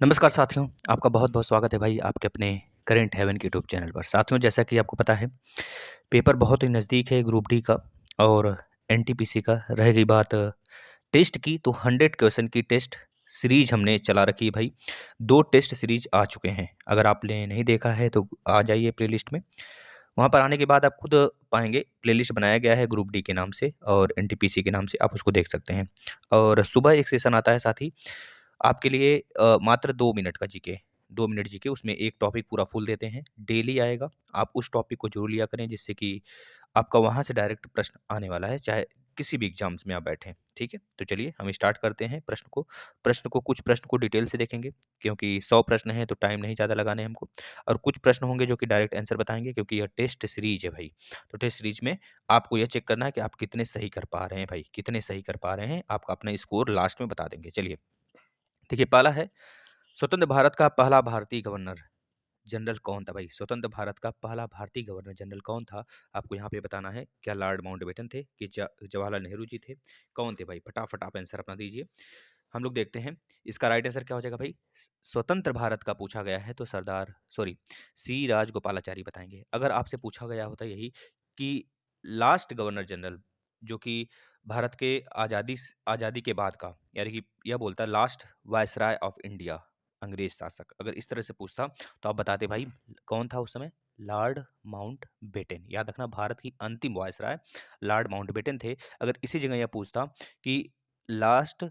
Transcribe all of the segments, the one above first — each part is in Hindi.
नमस्कार साथियों, आपका बहुत-बहुत स्वागत है भाई आपके अपने करंट हेवन के यूट्यूब चैनल पर। साथियों जैसा कि आपको पता है, पेपर बहुत ही नज़दीक है ग्रुप डी का और एनटीपीसी का। रह गई बात टेस्ट की, तो 100 क्वेश्चन की टेस्ट सीरीज़ हमने चला रखी है भाई। 2 टेस्ट सीरीज़ आ चुके हैं। अगर आपने नहीं देखा है तो आ जाइए प्लेलिस्ट में। वहाँ पर आने के बाद आप खुद पाएँगे प्लेलिस्ट बनाया गया है ग्रुप डी के नाम से और एनटीपीसी के नाम से, आप उसको देख सकते हैं। और सुबह एक सेशन आता है साथ ही आपके लिए मात्र 2 मिनट का जीके, 2 मिनट जीके उसमें एक टॉपिक पूरा फुल देते हैं, डेली आएगा। आप उस टॉपिक को ज़रूर लिया करें जिससे कि आपका वहाँ से डायरेक्ट प्रश्न आने वाला है, चाहे किसी भी एग्ज़ाम्स में आप बैठें, ठीक है? तो चलिए हम स्टार्ट करते हैं प्रश्न को। कुछ प्रश्न को डिटेल से देखेंगे क्योंकि 100 प्रश्न हैं तो टाइम नहीं ज़्यादा लगाने हैं हमको और कुछ प्रश्न होंगे जो कि डायरेक्ट आंसर बताएँगे क्योंकि यह टेस्ट सीरीज़ है भाई। तो टेस्ट सीरीज़ में आपको यह चेक करना है कि आप कितने सही कर पा रहे हैं भाई, कितने सही कर पा रहे हैं, आपका अपना स्कोर लास्ट में बता देंगे। चलिए देखिए, पहला है स्वतंत्र भारत का पहला भारतीय गवर्नर जनरल कौन था भाई? स्वतंत्र भारत का पहला भारतीय गवर्नर जनरल कौन था? आपको यहाँ पे बताना है। क्या लॉर्ड माउंटबेटन थे कि जवाहरलाल नेहरू जी थे? कौन थे भाई? फटाफट आप आंसर अपना दीजिए। हम लोग देखते हैं इसका राइट आंसर क्या हो जाएगा भाई? स्वतंत्र भारत का पूछा गया है तो सी राजगोपालाचारी बताएंगे। अगर आपसे पूछा गया होता यही कि लास्ट गवर्नर जनरल जो कि भारत के आज़ादी के बाद का, यानी कि यह बोलता है लास्ट वायसराय ऑफ इंडिया, अंग्रेज शासक, अगर इस तरह से पूछता तो आप बताते भाई कौन था उस समय? Lord Mountbatten. याद रखना, भारत की अंतिम वायसराय लॉर्ड माउंटबेटन थे। अगर इसी जगह यह पूछता कि लास्ट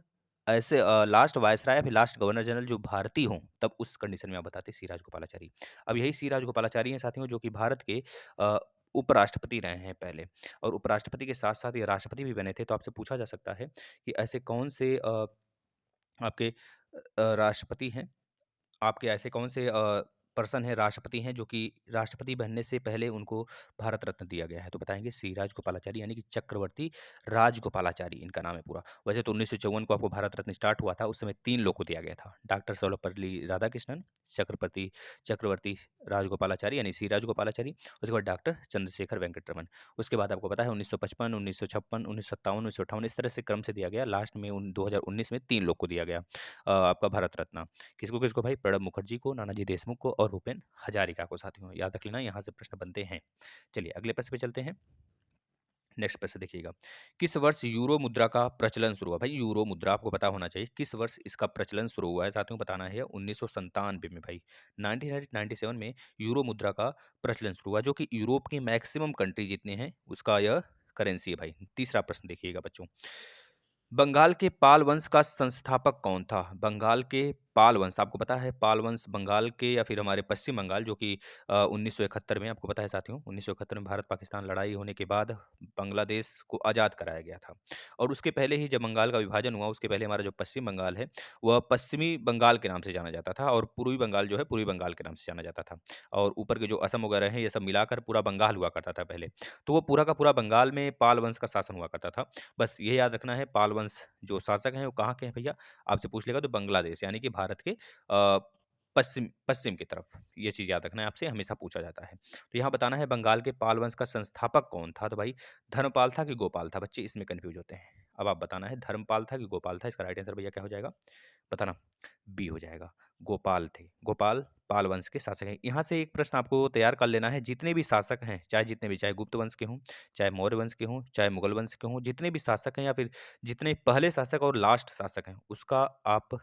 लास्ट वायसराय या फिर लास्ट गवर्नर जनरल जो भारतीय हों, तब उस कंडीशन में आप बताते सी राजगोपालाचारी। अब यही सी राजगोपालाचारी हैं साथियों जो कि भारत के अ, उपराष्ट्रपति रहे हैं पहले और उपराष्ट्रपति के साथ-साथ ये राष्ट्रपति भी बने थे। तो आपसे पूछा जा सकता है कि ऐसे कौन से आपके राष्ट्रपति हैं, आपके ऐसे कौन से पर्सन हैं, राष्ट्रपति हैं जो कि राष्ट्रपति बनने से पहले उनको भारत रत्न दिया गया है? तो बताएँगे सी राजगोपालाचारी, यानी कि चक्रवर्ती राजगोपालाचारी इनका नाम है पूरा। वैसे तो 1954 को आपको भारत रत्न स्टार्ट हुआ था, उस समय 3 लोग को दिया गया था। डॉक्टर सर्वपल्ली राधाकृष्णन, चक्रवर्ती चक्रवर्ती राजगोपालाचारी यानी सी राजगोपालाचारी, उसके बाद डॉक्टर चंद्रशेखर वेंकट रमन। उसके बाद आपको पता है 1955, 1956, 1957, 1958 इस तरह से क्रम से दिया गया। लास्ट में उन 2019 में 3 लोग को दिया गया आपका भारत रत्न। किसको-किसको भाई? प्रणब मुखर्जी को, नानाजी देशमुख को और भूपेन हजारिका को। साथियों याद रख लेना, यहाँ से प्रश्न बनते हैं। चलिए अगले प्रश्न पे चलते हैं। नेक्स्ट प्रश्न देखिएगा। किस वर्ष यूरो मुद्रा का प्रचलन शुरू हुआ? भाई यूरो मुद्रा आपको पता होना चाहिए। किस वर्ष इसका प्रचलन शुरू हुआ है? साथियों बताना है 1997 में भाई। 1997 में यूरो मुद्रा का प्रचलन शुरू हुआ जो कि यूरोप की मैक्सिमम कंट्री जितने हैं उसका यह करेंसी है भाई। तीसरा प्रश्न देखिएगा बच्चों। बंगाल के पाल वंश का संस्थापक कौन था? बंगाल के पाल वंश, आपको पता है पाल वंश बंगाल के या फिर हमारे पश्चिम बंगाल जो कि 1971 में, आपको पता है साथियों 1971 में भारत पाकिस्तान लड़ाई होने के बाद बांग्लादेश को आज़ाद कराया गया था। और उसके पहले ही जब बंगाल का विभाजन हुआ उसके पहले हमारा जो पश्चिम बंगाल है वह पश्चिमी बंगाल के नाम से जाना जाता था और पूर्वी बंगाल जो है पूर्वी बंगाल के नाम से जाना जाता था। और ऊपर के जो असम वगैरह हैं ये सब मिलाकर पूरा बंगाल हुआ करता था पहले। तो वो पूरा का पूरा बंगाल में पाल वंश का शासन हुआ करता था। बस ये याद रखना है, पाल वंश जो शासक हैं वो कहाँ के हैं भैया? आपसे पूछ लेगा तो बांग्लादेश, यानी कि भारत के पश्चिम पश्चिम की तरफ। ये चीज़ याद रखना है, आपसे हमेशा पूछा जाता है। तो यहाँ बताना है बंगाल के पाल वंश का संस्थापक कौन था? तो भाई धर्मपाल था कि गोपाल था? बच्चे इसमें कन्फ्यूज़ होते हैं। अब आप बताना है धर्मपाल था कि गोपाल था? इसका राइट आंसर भैया क्या हो जाएगा? बताना। बी हो जाएगा, गोपाल थे। गोपाल पाल वंश के शासक हैं। यहाँ से एक प्रश्न आपको तैयार कर लेना है, जितने भी शासक हैं, चाहे जितने भी, चाहे गुप्त वंश के हों, चाहे मौर्य वंश के हों, चाहे मुगल वंश के हों, जितने भी शासक हैं या फिर जितने पहले शासक और लास्ट शासक हैं, उसका आप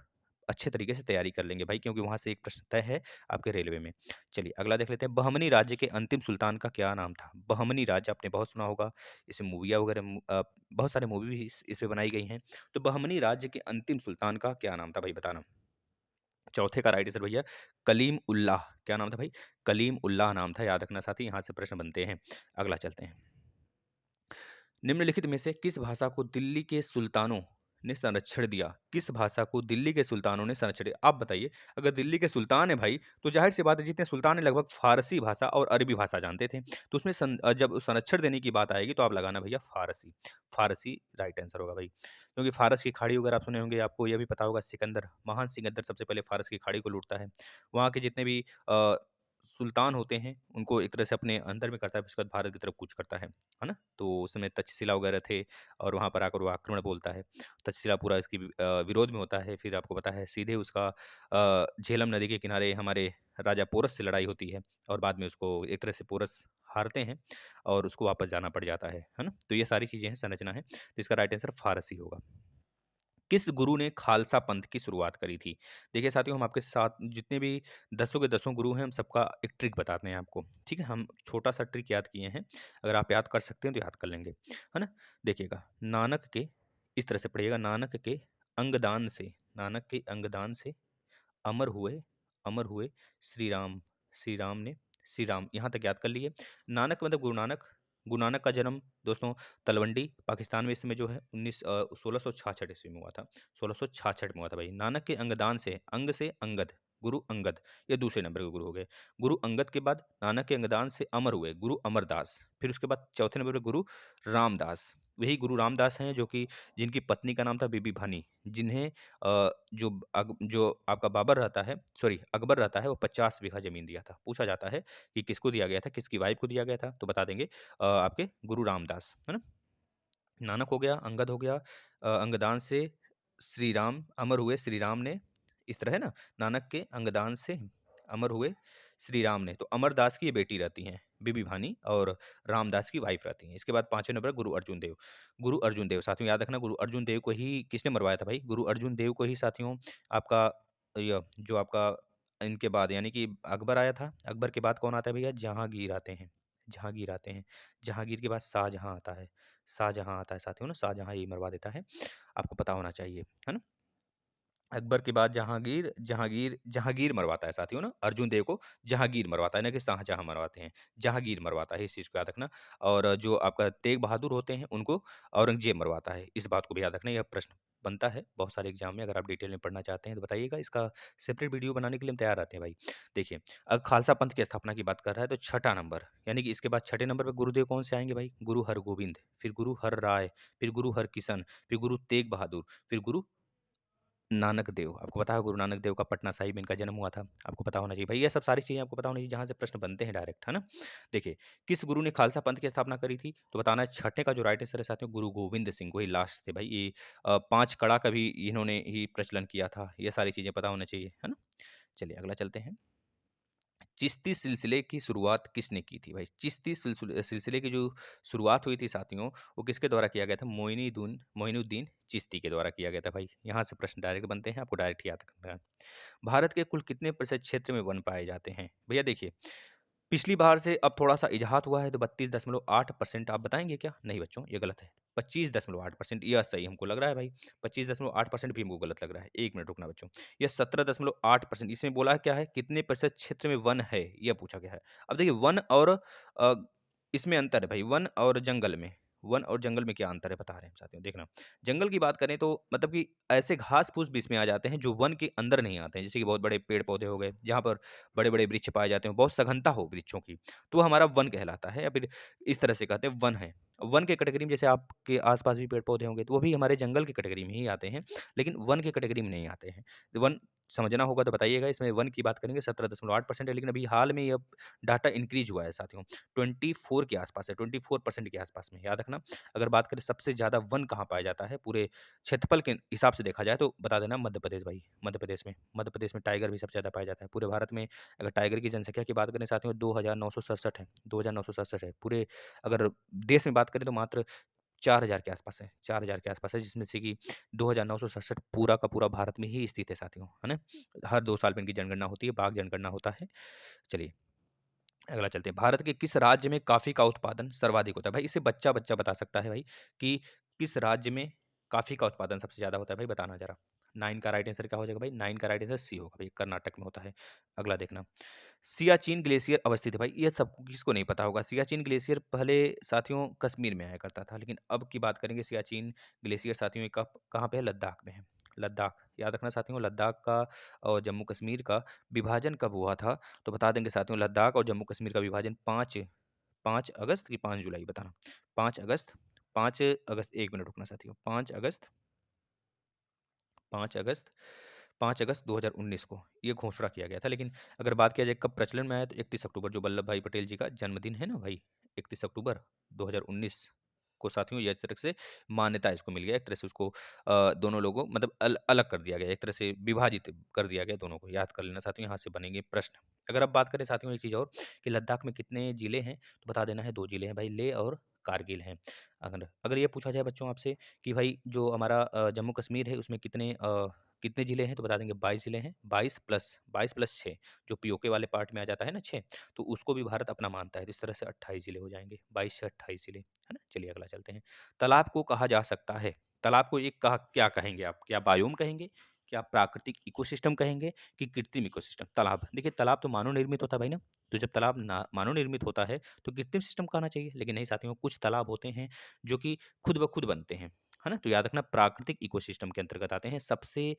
अच्छे तरीके से तैयारी कर लेंगे भाई, क्योंकि वहाँ से एक प्रश्न तय है आपके रेलवे में। चलिए अगला देख लेते हैं। बहमनी राज्य के अंतिम सुल्तान का क्या नाम था? बहमनी राज्य आपने बहुत सुना होगा, इसमें मूवियाँ वगैरह बहुत सारे मूवी भी इस पे बनाई गई हैं। तो बहमनी राज्य के अंतिम सुल्तान का क्या नाम था भाई? बताना। चौथे का राइट आंसर भैया कलीम उल्लाह। क्या नाम था भाई? कलीम उल्लाह नाम था, याद रखना साथी। यहाँ से प्रश्न बनते हैं। अगला चलते हैं। निम्नलिखित में से किस भाषा को दिल्ली के सुल्तानों ने संरक्षण दिया? किस भाषा को दिल्ली के सुल्तानों ने संरक्षण दिया? आप बताइए, अगर दिल्ली के सुल्तान है भाई तो जाहिर सी बात है जितने सुल्तान है लगभग फारसी भाषा और अरबी भाषा जानते थे। तो उसमें जब संरक्षण देने की बात आएगी तो आप लगाना भैया फारसी। फारसी राइट आंसर होगा भाई, क्योंकि फारस की खाड़ी वगैरह आप सुने होंगे, आपको यह भी पता होगा सिकंदर, महान सिकंदर सबसे पहले फारस की खाड़ी को लूटता है। वहाँ के जितने भी सुल्तान होते हैं, उनको एक तरह से अपने अंदर में करता है, फिर उसके बाद भारत की तरफ कूच करता है ना? तो उस समय तक्षशिला वगैरह थे और वहाँ पर आकर वो आक्रमण बोलता है। तक्षशिला पूरा इसकी विरोध में होता है, फिर आपको पता है सीधे उसका झेलम नदी के किनारे हमारे राजा पोरस से लड़ाई होती है और बाद में उसको एक तरह से पोरस हारते हैं और उसको वापस जाना पड़ जाता है ना? तो ये सारी चीज़ें हैं, संरचना है, तो इसका राइट आंसर फारसी होगा। किस गुरु ने खालसा पंथ की शुरुआत करी थी? देखिए साथियों, हम आपके साथ जितने भी दसों के दसों गुरु हैं, हम सबका एक ट्रिक बताते हैं आपको, ठीक है? हम छोटा-सा ट्रिक याद किए हैं, अगर आप याद कर सकते हैं तो याद कर लेंगे, है ना? देखिएगा, नानक के इस तरह से पढ़िएगा, नानक के अंगदान से अमर हुए श्री राम, श्री राम ने श्री राम यहाँ तक याद कर लिए। नानक मतलब गुरु नानक का जन्म दोस्तों तलवंडी पाकिस्तान में इस समय जो है 1666 ईस्वी में हुआ था। 1666 में हुआ था भाई। नानक के अंगदान से, अंग से अंगद, गुरु अंगद, ये दूसरे नंबर के गुरु हो गए। गुरु अंगद के बाद नानक के अंगदान से अमर हुए गुरु अमरदास, फिर उसके बाद चौथे नंबर पे गुरु रामदास। वही गुरु रामदास हैं जो कि जिनकी पत्नी का नाम था बीबी भानी, जिन्हें जो आपका बाबर रहता है, सॉरी अकबर रहता है, वो 50 बीघा ज़मीन दिया था। पूछा जाता है कि किसको दिया गया था, किसकी वाइफ़ को दिया गया था? तो बता देंगे आपके गुरु रामदास, है ना? नानक हो गया, अंगद हो गया, अंगदान से श्री राम, अमर हुए श्री राम ने, इस तरह है ना? नानक के अंगदान से अमर हुए श्री राम ने, तो अमरदास की ये बेटी रहती हैं, बीबी भानी और रामदास की वाइफ़ रहती हैं। इसके बाद 5वें नंबर गुरु अर्जुन देव। गुरु अर्जुन देव साथियों याद रखना, गुरु अर्जुन देव को ही किसने मरवाया था भाई? गुरु अर्जुन देव को ही साथियों आपका जो आपका इनके बाद यानी कि अकबर आया था, अकबर के बाद कौन आता है भैया? जहांगीर आते हैं, जहांगीर आते हैं। जहांगीर के बाद शाहजहाँ आता है, शाहजहाँ आता है साथियों ना, शाहजहाँ ही मरवा देता है, आपको पता होना चाहिए, है ना? अकबर के बाद जहांगीर मरवाता है साथियों ना, अर्जुन देव को जहांगीर मरवाता है, ना कि शाहजहाँ मरवाते हैं, जहांगीर मरवाता है, इस चीज़ को याद रखना। और जो आपका तेग बहादुर होते हैं, उनको औरंगजेब मरवाता है, इस बात को भी याद रखना, यह प्रश्न बनता है बहुत सारे एग्जाम में, अगर आप डिटेल में पढ़ना चाहते हैं तो बताइएगा, इसका सेपरेट वीडियो बनाने के लिए हम तैयार रहते हैं भाई। देखिए, खालसा पंथ की स्थापना की बात कर रहा है तो छठा नंबर, यानी कि इसके बाद छठे नंबर पे गुरुदेव कौन से आएँगे भाई? गुरु हरगोविंद, फिर गुरु हरराय, फिर गुरु हरकिशन, फिर गुरु तेग बहादुर, फिर गुरु नानक देव। आपको पता है गुरु नानक देव का पटना साहिब में इनका जन्म हुआ था। आपको पता होना चाहिए भाई, ये सब सारी चीज़ें आपको पता होनी चाहिए जहाँ से प्रश्न बनते हैं डायरेक्ट, है ना? देखिए, किस गुरु ने खालसा पंथ की स्थापना करी थी? तो बताना है छठे का जो राइट आंसर है साथियों, गुरु गोविंद सिंह, वही लास्ट थे भाई। ये 5 कड़ा का भी इन्होंने ही प्रचलन किया था। ये सारी चीज़ें पता होना चाहिए, है ना? चलिए अगला चलते हैं। चिश्ती सिलसिले की शुरुआत किसने की थी भाई? चिश्ती सिलसिले की जो शुरुआत हुई थी साथियों, वो किसके द्वारा किया गया था? मोइनुद्दीन चिश्ती के द्वारा किया गया था भाई। यहाँ से प्रश्न डायरेक्ट बनते हैं, आपको डायरेक्ट याद रखना है। भारत के कुल कितने प्रतिशत क्षेत्र में वन पाए जाते हैं? भैया देखिए, पिछली बार से अब थोड़ा-सा इज़ाहत हुआ है तो 32.8% आप बताएँगे क्या? नहीं बच्चों, ये गलत है। 25.8% यह सही हमको लग रहा है भाई। 25.8% भी हमको गलत लग रहा है। 1 मिनट रुकना बच्चों। ये 17.8% इसमें बोला है क्या है? कितने प्रतिशत क्षेत्र में वन है? यह पूछा गया है। अब देखिए वन और अ, इसमें अंतर है भाई, वन और जंगल में। वन और जंगल में क्या अंतर है बता रहे हैं साथियों, देखना। जंगल की बात करें तो मतलब कि ऐसे घास-फूस भी इसमें आ जाते हैं जो वन के अंदर नहीं आते हैं। जैसे कि बहुत बड़े पेड़-पौधे हो गए, जहाँ पर बड़े-बड़े वृक्ष पाए जाते हैं, बहुत सघनता हो वृक्षों की, तो वो हमारा वन कहलाता है या फिर इस तरह से कहते हैं वन है। वन के कैटेगरी में जैसे आपके आस-पास भी पेड़-पौधे होंगे, तो वो भी हमारे जंगल की कैटेगरी में ही आते हैं, लेकिन वन की कैटेगरी में नहीं आते हैं। वन समझना होगा तो बताइएगा, इसमें वन की बात करेंगे 17.8% है, लेकिन अभी हाल में ये डाटा इंक्रीज़ हुआ है साथियों, 24 के आस-पास है, 24% के आस-पास में, याद रखना। अगर बात करें सबसे ज़्यादा वन कहाँ पाया जाता है, पूरे क्षेत्रफल के हिसाब से देखा जाए तो बता देना मध्य प्रदेश भाई, मध्य प्रदेश में टाइगर भी सबसे ज़्यादा पाया जाता है। पूरे भारत में अगर टाइगर की जनसंख्या की बात करें साथियों 2967 है, 2967 है। पूरे अगर देश में बात करें तो मात्र 4000 के आस-पास है, 4000 के आस-पास है, जिसमें से कि 2967 पूरा का पूरा भारत में ही स्थित है साथियों, है ना? हर 2 साल में इनकी जनगणना होती है, बाघ जनगणना होता है। चलिए अगला चलते हैं। भारत के किस राज्य में कॉफ़ी का उत्पादन सर्वाधिक होता है? भाई इसे बच्चा-बच्चा बता सकता है भाई कि किस राज्य में कॉफ़ी का उत्पादन सबसे ज़्यादा होता है भाई बताना ज़रा। 9 का राइट आंसर क्या हो जाएगा भाई? 9 का राइट आंसर सी होगा भाई, कर्नाटक में होता है। अगला देखना, सियाचिन ग्लेशियर अवस्थित है भाई, ये सबको किसको नहीं पता होगा। सियाचिन ग्लेशियर पहले साथियों कश्मीर में आया करता था, लेकिन अब की बात करेंगे सियाचिन ग्लेशियर साथियों ये कब कहाँ पे है? लद्दाख में है। लद्दाख, याद रखना साथियों, लद्दाख का और जम्मू कश्मीर का विभाजन कब हुआ था? तो बता देंगे साथियों, लद्दाख और जम्मू कश्मीर का विभाजन 5 अगस्त की 5 जुलाई बताना। 5 अगस्त 5 अगस्त 1 मिनट रुकना साथियों, 5 अगस्त 5 अगस्त 5 अगस्त 2019 को ये घोषणा किया गया था। लेकिन अगर बात किया जाए कब प्रचलन में आया, तो 31 अक्टूबर, जो वल्लभ भाई पटेल जी का जन्मदिन है ना भाई, 31 अक्टूबर 2019 को साथियों ये एक तरह से मान्यता इसको मिल गया। एक तरह से उसको दोनों लोगों मतलब अलग कर दिया गया, एक तरह से विभाजित कर दिया गया दोनों को। याद कर लेना साथियों, यहाँ से बनेंगे प्रश्न। अगर अब बात करें साथियों एक चीज़ और, कि लद्दाख में कितने ज़िले हैं, तो बता देना है 2 ज़िले हैं भाई, लेह और कारगिल हैं। अगर अगर ये पूछा जाए बच्चों आपसे कि भाई जो हमारा जम्मू कश्मीर है उसमें कितने ज़िले हैं, तो बता देंगे 22 ज़िले हैं। 22 प्लस 6, जो पीओके वाले पार्ट में आ जाता है ना 6, तो उसको भी भारत अपना मानता है। तो इस तरह से 28 ज़िले हो जाएँगे, 22 से 28 ज़िले, है ना? चलिए अगला चलते हैं। तालाब को कहा जा सकता है, तालाब को एक कहा क्या कहेंगे आप? क्या बायोम कहेंगे? क्या प्राकृतिक इकोसिस्टम कहेंगे कि कृत्रिम इकोसिस्टम? तालाब, देखिए तालाब तो मानव निर्मित होता है भाई ना, तो जब तालाब ना मानव निर्मित होता है तो कृत्रिम सिस्टम कहना चाहिए। लेकिन नहीं साथियों, कुछ तालाब होते हैं जो कि खुद ब खुद बनते हैं, है ना? तो याद रखना प्राकृतिक इकोसिस्टम के अंतर्गत आते हैं। सबसे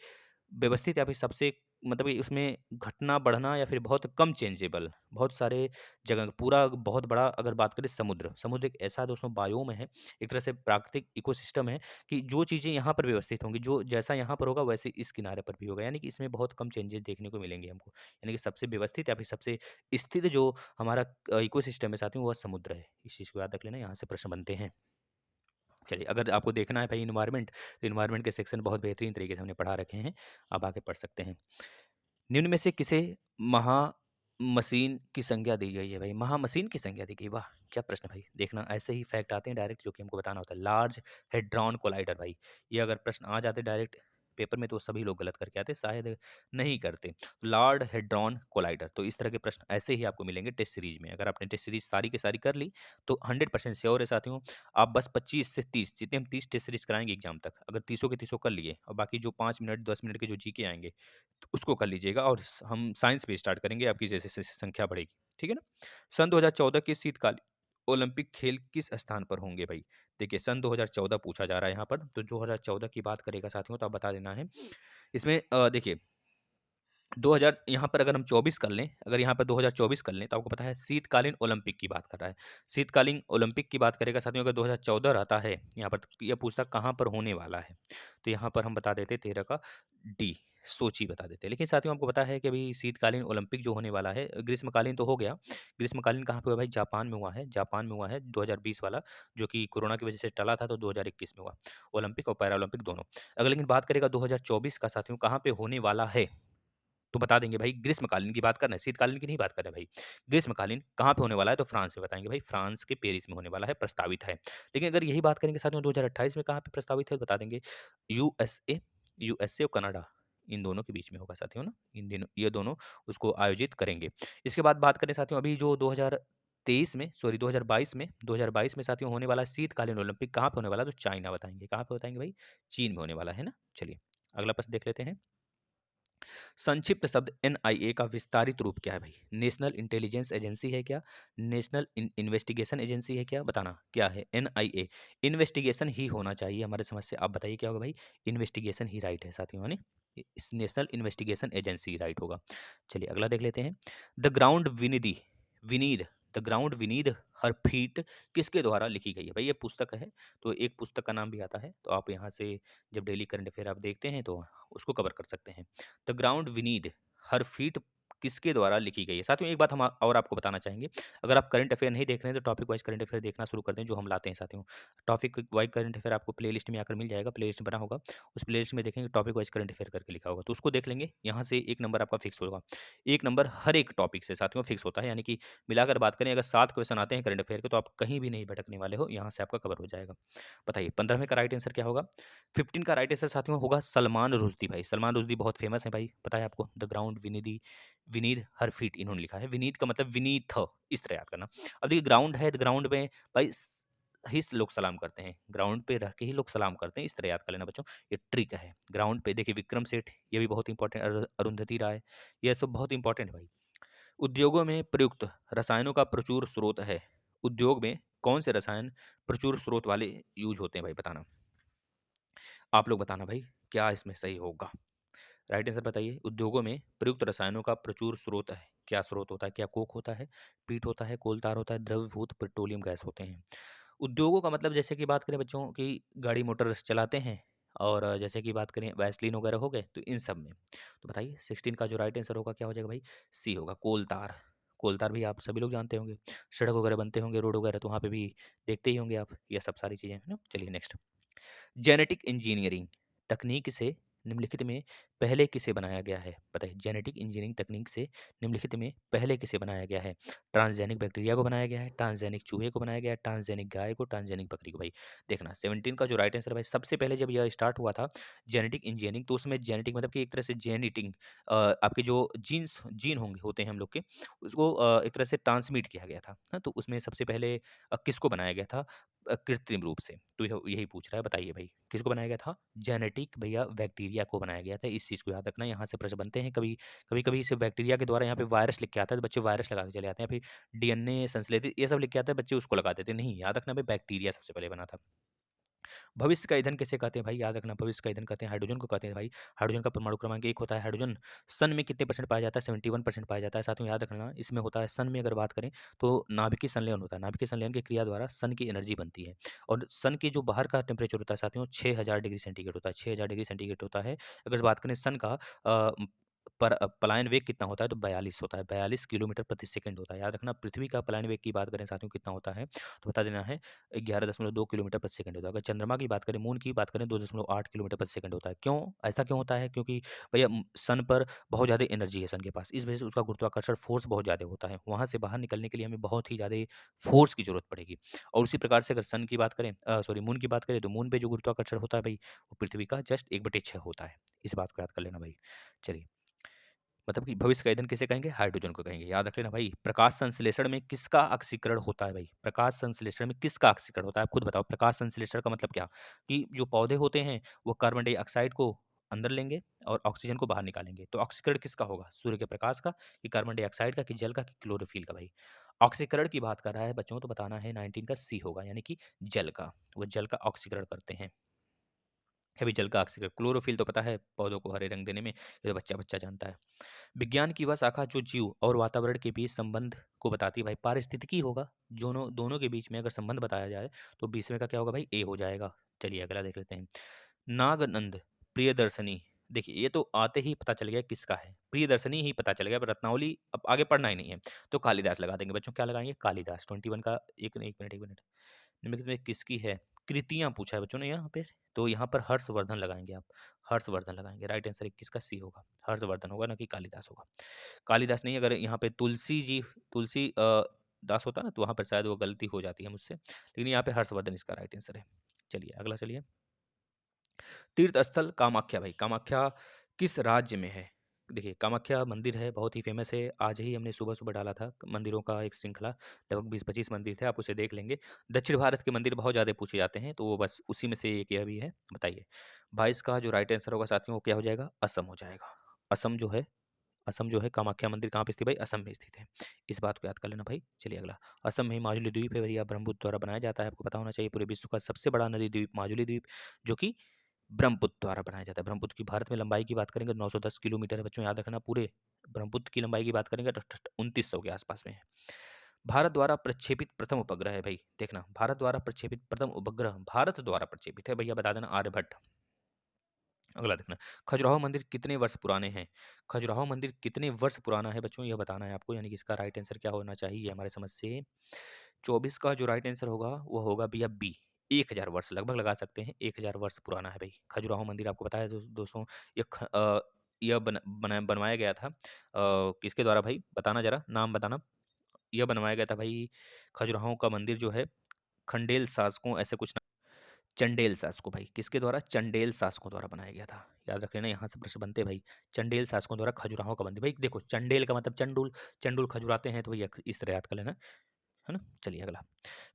व्यवस्थित या फिर सबसे मतलब ये उसमें घटना बढ़ना या फिर बहुत कम चेंजेबल, बहुत सारे जगह पूरा बहुत बड़ा अगर बात करें समुद्र एक ऐसा दोस्तों बायोम है, एक तरह से प्राकृतिक इकोसिस्टम है कि जो चीज़ें यहाँ पर व्यवस्थित होंगी, जो जैसा यहाँ पर होगा वैसे इस किनारे पर भी होगा, यानी कि इसमें बहुत कम चेंजेस देखने को मिलेंगे हमको। यानी कि सबसे व्यवस्थित या फिर सबसे स्थिर जो हमारा इकोसिस्टम है साथियों, वह समुद्र है। इस चीज़ को याद रख लेना, यहाँ से प्रश्न बनते हैं। चलिए, अगर आपको देखना है भाई इन्वायरमेंट, तो इन्वायरमेंट के सेक्शन बहुत बेहतरीन तरीके से हमने पढ़ा रखे हैं, आप आगे पढ़ सकते हैं। निम्न में से किसे महामसीन की संज्ञा दी गई है भाई? महामसीन की संज्ञा दी गई, वाह! क्या प्रश्न भाई। देखना ऐसे ही फैक्ट आते हैं डायरेक्ट जो कि हमको बताना होता है। लार्ज हेड्रॉन कोलाइडर भाई, ये अगर प्रश्न आ जाते डायरेक्ट पेपर में तो सभी लोग गलत करके आते, शायद नहीं करते। लार्ड हेड्रॉन कोलाइडर, तो इस तरह के प्रश्न ऐसे ही आपको मिलेंगे टेस्ट सीरीज में। अगर आपने टेस्ट सीरीज सारी की सारी कर ली तो 100% श्योर है साथियों, आप बस 25 से 30, जितने हम 30 टेस्ट सीरीज कराएंगे एग्जाम तक, अगर 30 के 30 कर लिए और बाकी जो 5 मिनट 10 मिनट के जो जीके आएंगे तो उसको कर लीजिएगा, और हम साइंस पे स्टार्ट करेंगे, आपकी जैसे जैसे संख्या बढ़ेगी, ठीक है ना? सन 2014 के शीतकालीन ओलंपिक खेल किस स्थान पर होंगे भाई? देखिए सन 2014 पूछा जा रहा है यहाँ पर, तो 2014 की बात करेगा साथियों तो आप बता देना है। इसमें देखिए 2000 यहाँ पर अगर हम 24 कर लें, अगर यहाँ पर 2024 कर लें तो आपको पता है शीतकालीन ओलंपिक की बात कर रहा है। शीतकालीन ओलंपिक की बात करेगा साथियों, अगर 2014 रहता है यहाँ पर, तो यह पूछता कहाँ पर होने वाला है, तो यहाँ पर हम बता देते 13 का डी, सोची बता देते। लेकिन साथियों आपको पता है कि अभी शीतकालीन ओलंपिक जो होने वाला है, ग्रीष्मकालीन तो हो गया, ग्रीष्मकालीन कहाँ पे हुआ भाई? जापान में हुआ है, जापान में हुआ है 2020 वाला, जो कि कोरोना की वजह से टला था, तो 2021 में हुआ ओलंपिक और पैरा ओलंपिक दोनों। अगर लेकिन बात करेगा 2024 का साथियों कहाँ पे होने वाला है, तो बता देंगे भाई ग्रीष्मकालीन की बात कर रहे हैं, शीतकालीन की नहीं बात कर रहे हैं भाई। ग्रीष्मकालीन कहाँ पे होने वाला है, तो फ्रांस में बताएँगे भाई, फ्रांस के पेरिस में होने वाला है, प्रस्तावित है। लेकिन अगर यही बात करेंगे साथियों 2028 में कहाँ पे प्रस्तावित है, तो बता देंगे यूएसए, यूएसए और कनाडा, इन दोनों के बीच में होगा साथियों ना, इन दिनों ये दोनों उसको आयोजित करेंगे। इसके बाद बात करें साथियों अभी जो 2023 में सॉरी 2022 में साथियों होने वाला शीतकालीन ओलंपिक कहाँ पे होने वाला है, तो चाइना बताएँगे। कहाँ पे बताएँगे भाई? चीन में होने वाला है ना। चलिए, अगला प्रश्न देख लेते हैं। संक्षिप्त शब्द एनआईए का विस्तारित रूप क्या है भाई? नेशनल इंटेलिजेंस एजेंसी है क्या? नेशनल इन्वेस्टिगेशन एजेंसी है क्या? बताना क्या है एनआईए? इन्वेस्टिगेशन ही होना चाहिए हमारे समझ से। आप बताइए क्या होगा भाई? इन्वेस्टिगेशन ही राइट है साथियों, है ना? इस नेशनल इन्वेस्टिगेशन एजेंसी राइट होगा। चलिए अगला देख लेते हैं। The ground beneath beneath the ground beneath her feet किसके द्वारा लिखी गई है भाई? ये पुस्तक है, तो एक पुस्तक का नाम भी आता है, तो आप यहाँ से जब डेली करंट अफेयर आप देखते हैं तो उसको कवर कर सकते हैं। द ग्राउंड विनीड हर फीट किसके द्वारा लिखी गई है? साथियों एक बात हम और आपको बताना चाहेंगे, अगर आप करंट अफेयर नहीं देख रहे हैं तो टॉपिक वाइज करंट अफेयर देखना शुरू कर दें, जो हम लाते हैं साथियों। टॉपिक वाइज करंट अफेयर आपको प्लेलिस्ट में आकर मिल जाएगा, प्लेलिस्ट बना होगा, उस प्लेलिस्ट में देखेंगे टॉपिक वाइज करंट अफेयर करके लिखा होगा, तो उसको देख लेंगे। यहाँ से एक नंबर आपका फिक्स होगा, एक नंबर हर एक टॉपिक से साथियों फिक्स होता है, यानी कि मिलाकर बात करें अगर 7 क्वेश्चन आते हैं करंट अफेयर के, तो आप कहीं भी नहीं भटकने वाले हो, यहाँ से आपका कवर हो जाएगा। बताइए 15वें का राइट आंसर क्या होगा? 15 का राइट आंसर साथियों होगा सलमान रुश्दी भाई। सलमान रुश्दी बहुत फेमस है भाई, पता है आपको। The ground beneath विनीद her feet इन्होंने लिखा है। विनीत का मतलब विनीत, इस तरह याद करना। अब देखिए ग्राउंड है, तो ग्राउंड में भाई हिस लोग सलाम करते हैं, ग्राउंड पे रह के ही लोग सलाम करते हैं, इस तरह याद कर लेना बच्चों, ये ट्रिक है। ग्राउंड पे देखिए विक्रम सेठ, ये भी बहुत इंपॉर्टेंट, अरुंधति राय, ये सब बहुत इंपॉर्टेंट है भाई। उद्योगों में प्रयुक्त रसायनों का प्रचुर स्रोत है। उद्योग में कौन से रसायन प्रचुर स्रोत वाले यूज होते हैं भाई? बताना, आप लोग बताना भाई, क्या इसमें सही होगा? राइट आंसर बताइए। उद्योगों में प्रयुक्त रसायनों का प्रचुर स्रोत है, क्या स्रोत होता है? क्या कोक होता है, पीट होता है, कोलतार होता है, द्रवभूत पेट्रोलियम गैस होते हैं। उद्योगों का मतलब जैसे कि बात करें बच्चों की गाड़ी मोटर चलाते हैं, और जैसे कि बात करें वैसलीन वगैरह हो गए, तो इन सब में। तो बताइए 16 का जो राइट आंसर होगा क्या हो जाएगा भाई? सी होगा, कोल तार। कोल तार भी आप सभी लोग जानते होंगे, सड़क वगैरह बनते होंगे, रोड वगैरह, तो वहाँ पे भी देखते ही होंगे आप, ये सब सारी चीज़ें, है ना? चलिए नेक्स्ट। जेनेटिक इंजीनियरिंग तकनीक से निम्नलिखित में पहले किसे बनाया गया है? बताइए, जेनेटिक इंजीनियरिंग तकनीक से निम्नलिखित में पहले किसे बनाया गया है? ट्रांसजेनिक बैक्टीरिया को बनाया गया है, ट्रांसजेनिक चूहे को बनाया गया है, ट्रांसजेनिक गाय को, ट्रांसजेनिक बकरी को। भाई देखना 17 का जो राइट आंसर है भाई, सबसे पहले जब यह स्टार्ट हुआ था जेनेटिक इंजीनियरिंग, तो उसमें जेनेटिक मतलब कि एक तरह से जेनेटिंग, आपके जो जीन होंगे होते हैं हम लोग के, उसको एक तरह से ट्रांसमिट किया गया था। हाँ, तो उसमें सबसे पहले किसको बनाया गया था कृत्रिम रूप से? तो यही पूछ रहा है, बताइए भाई किसको बनाया गया था? जेनेटिक भैया बैक्टीरिया को बनाया गया था। इस चीज़ को याद रखना, यहाँ से प्रश्न बनते हैं कभी कभी कभी सिर्फ बैक्टीरिया के द्वारा यहाँ पे वायरस लिख के आता है तो बच्चे वायरस लगा के चले जाते हैं, फिर डीएनए संश्लेषित ये सब लिख के आता है, बच्चे उसको लगा देते हैं। नहीं, याद रखना भाई बैक्टीरिया सबसे पहले बना था। भविष्य का ईंधन किसे कहते हैं भाई? याद रखना, भविष्य का ईंधन कहते हैं हाइड्रोजन को कहते हैं भाई। हाइड्रोजन का परमाणु क्रमांक 1 होता है। हाइड्रोजन सन में कितने परसेंट पाया जाता है? 71% पाया जाता है। साथियों याद रखना, इसमें होता है सन में अगर बात करें तो नाभिकीय संलयन होता है। नाभिकीय संलयन की क्रिया द्वारा सन की एनर्जी बनती है, और सन के जो बाहर का टेम्परेचर होता है साथियों 6000 डिग्री सेंटीग्रेड होता है। 6000 डिग्री सेंटीग्रेड होता है। अगर बात करें सन का पलायन वेग कितना होता है? तो 42 होता है। 42 किलोमीटर प्रति सेकंड होता है। याद रखना, पृथ्वी का पलायन वेग की बात करें साथियों कितना होता है? तो बता देना है 11.2 किलोमीटर प्रति सेकंड होता है। अगर चंद्रमा की बात करें, मून की बात करें, 2.8 किलोमीटर प्रति सेकंड होता है। क्यों ऐसा क्यों होता है? क्योंकि भैया सन पर बहुत ज़्यादा एनर्जी है सन के पास, इस वजह से उसका गुरुत्वाकर्षण फोर्स बहुत ज़्यादा होता है। वहाँ से बाहर निकलने के लिए हमें बहुत ही ज़्यादा फोर्स की जरूरत पड़ेगी। और उसी प्रकार से अगर सन की बात करें, सॉरी मून की बात करें, तो मून पे जो गुरुत्वाकर्षण होता है भाई, वो पृथ्वी का जस्ट 1/6 होता है। इस बात को याद कर लेना भाई। चलिए, मतलब कि भविष्य का ईंधन किसे कहेंगे? हाइड्रोजन को कहेंगे। याद रख लेना भाई। प्रकाश संश्लेषण में किसका ऑक्सीकरण होता है भाई? प्रकाश संश्लेषण में किसका ऑक्सीकरण होता है? आप खुद बताओ, प्रकाश संश्लेषण का मतलब क्या? कि जो पौधे होते हैं वो कार्बन डाइऑक्साइड को अंदर लेंगे और ऑक्सीजन को बाहर निकालेंगे। तो ऑक्सीकरण किसका होगा? सूर्य के प्रकाश का, कि कार्बन डाइऑक्साइड का, कि जल का, कि क्लोरोफिल का? भाई ऑक्सीकरण की बात कर रहा है बच्चों, तो बताना है 19 का सी होगा, यानी कि जल का। वो जल का ऑक्सीकरण करते हैं। है भी जल का ऑक्सीकरण। क्लोरोफिल तो पता है पौधों को हरे रंग देने में, ये तो बच्चा बच्चा जानता है। विज्ञान की वह शाखा जो जीव और वातावरण के बीच संबंध को बताती है भाई, पारिस्थितिकी होगा। दोनों दोनों के बीच में अगर संबंध बताया जाए तो 20वें का क्या होगा भाई? ए हो जाएगा। चलिए अगला देख लेते हैं। नागनंद प्रियदर्शनी, देखिए ये तो आते ही पता चल गया किसका है, प्रियदर्शनी ही पता चल गया, पर रत्नावली अब आगे पढ़ना ही नहीं है, तो कालिदास लगा देंगे बच्चों। क्या लगाएंगे? कालिदास। 21 का एक मिनट निम्नलिखित में किसकी है? कृतियां पूछा है बच्चों ने यहाँ पे, तो यहाँ पर हर्षवर्धन लगाएंगे आप। हर्षवर्धन लगाएंगे। राइट आंसर 21 का सी होगा, हर्षवर्धन होगा, ना कि कालिदास होगा। कालिदास नहीं, अगर यहाँ पे तुलसी जी, तुलसी दास होता ना, तो वहाँ पर शायद वो गलती हो जाती है मुझसे, लेकिन यहाँ पे हर्षवर्धन इसका राइट आंसर है। चलिए अगला चलिए। तीर्थ स्थल कामाख्या भाई, कामाख्या किस राज्य में है? देखिए कामाख्या मंदिर है, बहुत ही फेमस है। आज ही हमने सुबह सुबह डाला था मंदिरों का एक श्रृंखला, लगभग 20-25 मंदिर थे, आप उसे देख लेंगे। दक्षिण भारत के मंदिर बहुत ज़्यादा पूछे जाते हैं, तो वो बस उसी में से एक यह भी है। बताइए 22 का जो राइट आंसर होगा साथियों, वो क्या हो जाएगा? असम हो जाएगा। असम जो है, असम जो है, कामाख्या मंदिर कहाँ पे स्थित भाई? असम में स्थित है। इस बात को याद कर लेना भाई। चलिए अगला। असम में माजुली द्वीप है भैया, ब्रह्मपुत्र द्वारा बनाया जाता है, आपको पता होना चाहिए। पूरे विश्व का सबसे बड़ा नदी द्वीप माजुली द्वीप, जो कि ब्रह्मपुत्र द्वारा बनाया जाता है। ब्रह्मपुत्र की भारत में लंबाई की बात करेंगे 910 किलोमीटर है बच्चों, याद रखना। पूरे ब्रह्मपुत्र की लंबाई की बात करेंगे तो 2900 के आसपास में है। भारत द्वारा प्रक्षेपित प्रथम उपग्रह है भाई, देखना भारत द्वारा प्रक्षेपित प्रथम उपग्रह, भारत द्वारा प्रक्षेपित है भैया, बता देना आर्यभट्ट। अगला देखना, खजुराहो मंदिर कितने वर्ष पुराने हैं? खजुराहो मंदिर कितने वर्ष पुराना है बच्चों, यह बताना है आपको, यानी कि इसका राइट आंसर क्या होना चाहिए हमारे समझ से? 24 का जो राइट आंसर होगा वो होगा भैया बी, 1000 वर्ष लगभग लगा सकते हैं। 1000 वर्ष पुराना है भाई खजुराहो मंदिर। आपको पता है दोस्तों, ये बनवाया गया था किसके द्वारा भाई? बताना जरा, नाम बताना। यह बनवाया गया था भाई, खजुराहो का मंदिर जो है, खंडेल शासकों ऐसे कुछ, चंडेल शासकों भाई, किसके द्वारा? चंडेल शासकों द्वारा बनाया गया था। याद रख लेना, यहाँ से प्रश्न बनते हैं भाई। चंडेल शासकों द्वारा खजुराहो का मंदिर। भाई देखो चंडेल का मतलब चंडुल, चंडुल खजुराते हैं, तो भैया इस तरह याद कर लेना, है ना। चलिए अगला।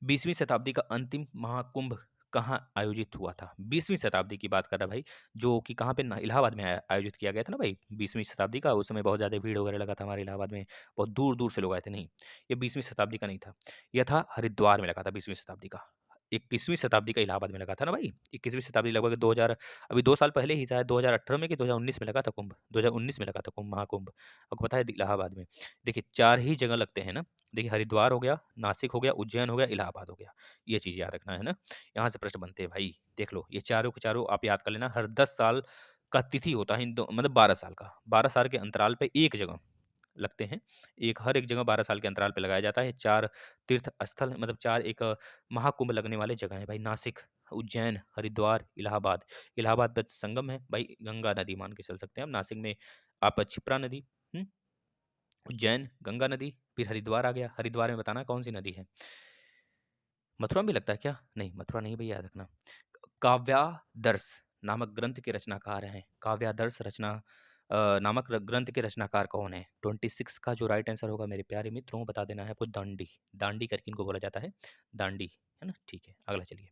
20वीं शताब्दी का अंतिम महाकुंभ कहाँ आयोजित हुआ था? 20वीं शताब्दी की बात कर रहा भाई, जो कि कहाँ पे इलाहाबाद में आयोजित किया गया था ना भाई, 20वीं शताब्दी का। उस समय बहुत ज़्यादा भीड़ वगैरह लगा था हमारे इलाहाबाद में, बहुत दूर दूर से लोग आए थे। नहीं, ये 20वीं शताब्दी का नहीं था, यह था हरिद्वार में लगा था 20वीं शताब्दी का। 21वीं शताब्दी का इलाहाबाद में लगा था ना भाई। 21वीं शताब्दी लगभग 2000, अभी 2 साल पहले ही था, 2018 में कि 2019 में लगा था कुंभ। 2019 में लगा था कुंभ, महाकुंभ। आपको पता है इलाहाबाद में। देखिए 4 ही जगह लगते हैं ना। देखिए हरिद्वार हो गया, नासिक हो गया, उज्जैन हो गया, इलाहाबाद हो गया। ये चीज़ याद रखना है ना। यहाँ से प्रश्न बनते हैं भाई। देख लो ये चारों के चारों आप याद कर लेना। हर 10 साल का तिथि होता है इन दो, मतलब 12 साल का। 12 साल के अंतराल पे एक जगह लगते हैं। हर एक जगह 12 साल के अंतराल पे लगाया जाता है। 4 तीर्थ स्थल, मतलब 4 एक महाकुंभ लगने वाले जगह हैं भाई। नासिक, उज्जैन, हरिद्वार, इलाहाबाद। इलाहाबाद पे संगम है भाई, गंगा नदी मान के चल सकते हैं आप। नासिक में आप क्षिप्रा नदी, हुँ, उज्जैन गंगा नदी, फिर हरिद्वार आ गया। हरिद्वार में बताना कौन-सी नदी है? मथुरा में भी लगता है क्या? नहीं, मथुरा नहीं भैया, याद रखना। काव्यादर्श नामक ग्रंथ के रचनाकार हैं। काव्यादर्श रचना नामक ग्रंथ के रचनाकार कौन है? 26 का जो राइट आंसर होगा मेरे प्यारे मित्रों, बता देना है आपको। दांडी। दांडी करके इनको बोला जाता है। दांडी, है ना? ठीक है, अगला चलिए।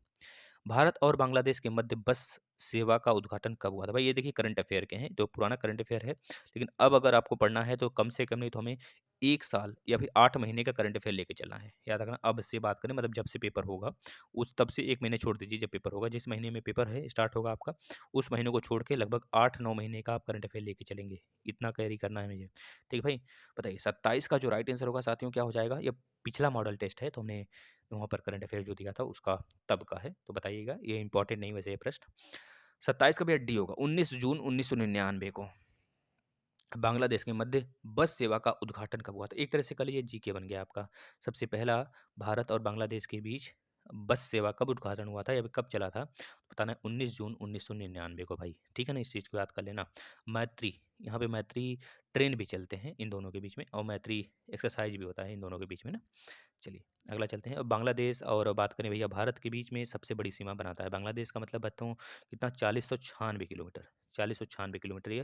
भारत और बांग्लादेश के मध्य बस सेवा का उद्घाटन कब हुआ था? भाई ये देखिए करंट अफेयर के हैं, जो पुराना करंट अफेयर है। लेकिन अब अगर आपको पढ़ना है तो कम से कम नहीं तो हमें 1 साल या फिर 8 महीने का करंट अफेयर लेके चलना है। याद रखना, अब से बात करें मतलब जब से पेपर होगा, उस तब से 1 महीने छोड़ दीजिए जब पेपर होगा। जिस महीने में पेपर है स्टार्ट होगा आपका, उस महीने को छोड़ के लगभग 8-9 महीने का आप करंट अफेयर लेके चलेंगे। इतना कैरी करना है मुझे। ठीक है भाई? बताइए 27 का जो राइट आंसर होगा साथियों क्या हो जाएगा? ये पिछला मॉडल टेस्ट है, तो हमने वहाँ पर करंट अफेयर जो दिया था उसका तब का है, तो बताइएगा। ये इंपॉर्टेंट नहीं वैसे ये प्रश्न। 27 का भी डी होगा। 19 जून 1999 को बांग्लादेश के मध्य बस सेवा का उद्घाटन कब हुआ था? एक तरह से कह लीजिए जीके बन गया आपका। सबसे पहला भारत और बांग्लादेश के बीच बस सेवा कब उद्घाटन हुआ था या फिर कब चला था? बताना है 19 जून 1999 को भाई। ठीक है ना? इस चीज़ को याद कर लेना। मैत्री, यहाँ पे मैत्री ट्रेन भी चलते हैं इन दोनों के बीच में, और मैत्री एक्सरसाइज भी होता है इन दोनों के बीच में ना। चलिए अगला चलते हैं। अब बांग्लादेश और बात करें भैया भारत के बीच में सबसे बड़ी सीमा बनाता है बांग्लादेश का, मतलब बताऊँ कितना, 4096 किलोमीटर। 4096 किलोमीटर ये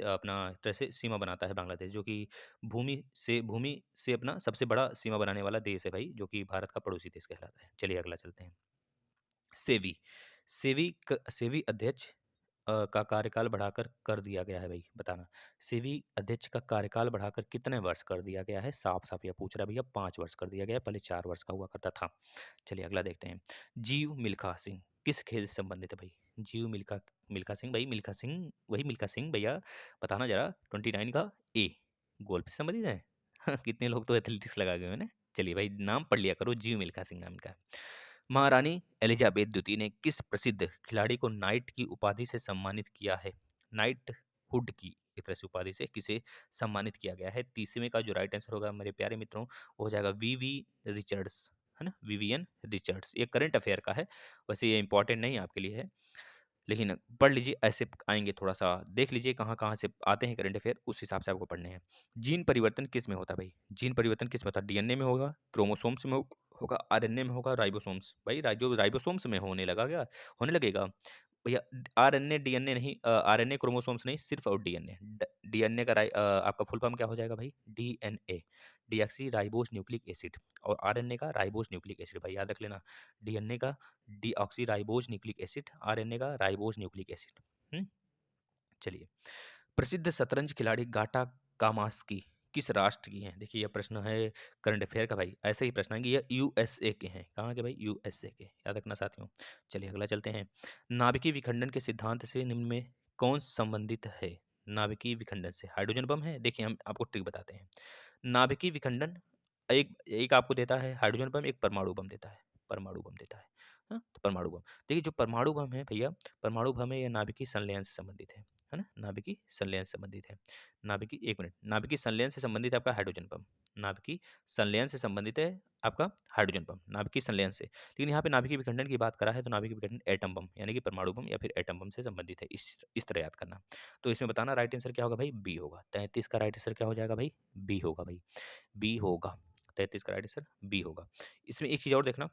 अपना तरह से सीमा बनाता है बांग्लादेश, जो कि भूमि से अपना सबसे बड़ा सीमा बनाने वाला देश है भाई, जो कि भारत का पड़ोसी देश कहलाता है। चलिए अगला चलते हैं। सेवी सेवी अध्यक्ष का कार्यकाल बढ़ाकर कर दिया गया है भाई, बताना। सेवी अध्यक्ष का कार्यकाल बढ़ाकर कितने वर्ष कर दिया गया है? साफ साफ यह पूछ रहा है भैया। 5 वर्ष कर दिया गया है, पहले 4 वर्ष का हुआ करता था। चलिए अगला देखते हैं। जीव मिल्खा सिंह किस खेल से संबंधित है भाई? जीव मिल्खा मिल्खा सिंह भाई, मिल्खा सिंह वही मिल्खा सिंह भैया, बताना जरा। 29 का ए, गोल्फ से संबंधित है। कितने लोग तो एथलेटिक्स लगा गए हैं ना। चलिए भाई नाम पढ़ लिया करो, जीव मिल्खा सिंह नाम का। महारानी एलिजाबेथ द्वितीय ने किस प्रसिद्ध खिलाड़ी को नाइट की उपाधि से सम्मानित किया है? नाइट हुड की एक तरह से उपाधि से किसे सम्मानित किया गया है? 30वें का जो राइट आंसर होगा मेरे प्यारे मित्रों, वो हो जाएगा वीवी रिचर्ड्स, है ना? Vivian Richards. ये करंट अफेयर का है, वैसे ये इंपॉर्टेंट नहीं आपके लिए है, लेकिन पढ़ लीजिए। ऐसे आएंगे, थोड़ा सा देख लीजिए कहाँ कहाँ से आते हैं करंट अफेयर, उस हिसाब से आपको पढ़ने हैं। जीन परिवर्तन किस में होता है भाई? जीन परिवर्तन किस में होता है? डीएनए में होगा, क्रोमोसोम्स में होगा, आरएनए में होगा, राइबोसोम्स। भाई राइबोसोम्स में होने लगा क्या? होने लगेगा भैया। आरएनए डीएनए नहीं, आरएनए क्रोमोसोम्स नहीं, सिर्फ और डीएनए। डीएनए का आपका फुल फॉर्म क्या हो जाएगा भाई? DNA, deoxy ribose nucleic acid. और आरएनए का राइबोस न्यूक्लिक एसिड भाई, याद रख लेना। डीएनए का deoxy ribose nucleic acid, RNA का राइबोस न्यूक्लिक एसिड। चलिए, प्रसिद्ध शतरंज खिलाड़ी गाटा कामास्की किस राष्ट्र की हैं? देखिए यह प्रश्न है करंट अफेयर का भाई, ऐसे ही प्रश्न आएंगे। ये यूएसए के हैं। कहाँ के भाई? यूएसए के, याद रखना साथियों। चलिए अगला चलते हैं। नाभिकीय विखंडन के सिद्धांत से निम्न में कौन संबंधित है? नाभिकीय विखंडन से हाइड्रोजन बम है। देखिए हम आपको ट्रिक बताते हैं। नाभिकीय विखंडन एक एक आपको देता है हाइड्रोजन बम, एक परमाणु बम देता है। परमाणु बम देता है। हाँ, तो परमाणु बम। देखिए जो परमाणु बम है भैया, परमाणु बम है, यह नाभिकीय संलयन से संबंधित है ना? नाभिकीय संलयन से संबंधित है। नाभिकीय, एक मिनट, नाभिकीय संलयन से संबंधित है आपका हाइड्रोजन बम। नाभिकीय संलयन से संबंधित है आपका हाइड्रोजन बम, नाभिकीय संलयन से। लेकिन यहाँ पे नाभिकीय विखंडन की बात करा है, तो नाभिकीय विखंडन एटम बम यानी कि परमाणु बम या फिर एटम बम से संबंधित है। इस तरह याद करना। तो इसमें बताना राइट आंसर क्या होगा भाई? बी होगा। 33 का राइट आंसर क्या हो जाएगा भाई? बी होगा भाई, बी होगा। 33 का राइट आंसर बी होगा। इसमें एक चीज़ और देखना,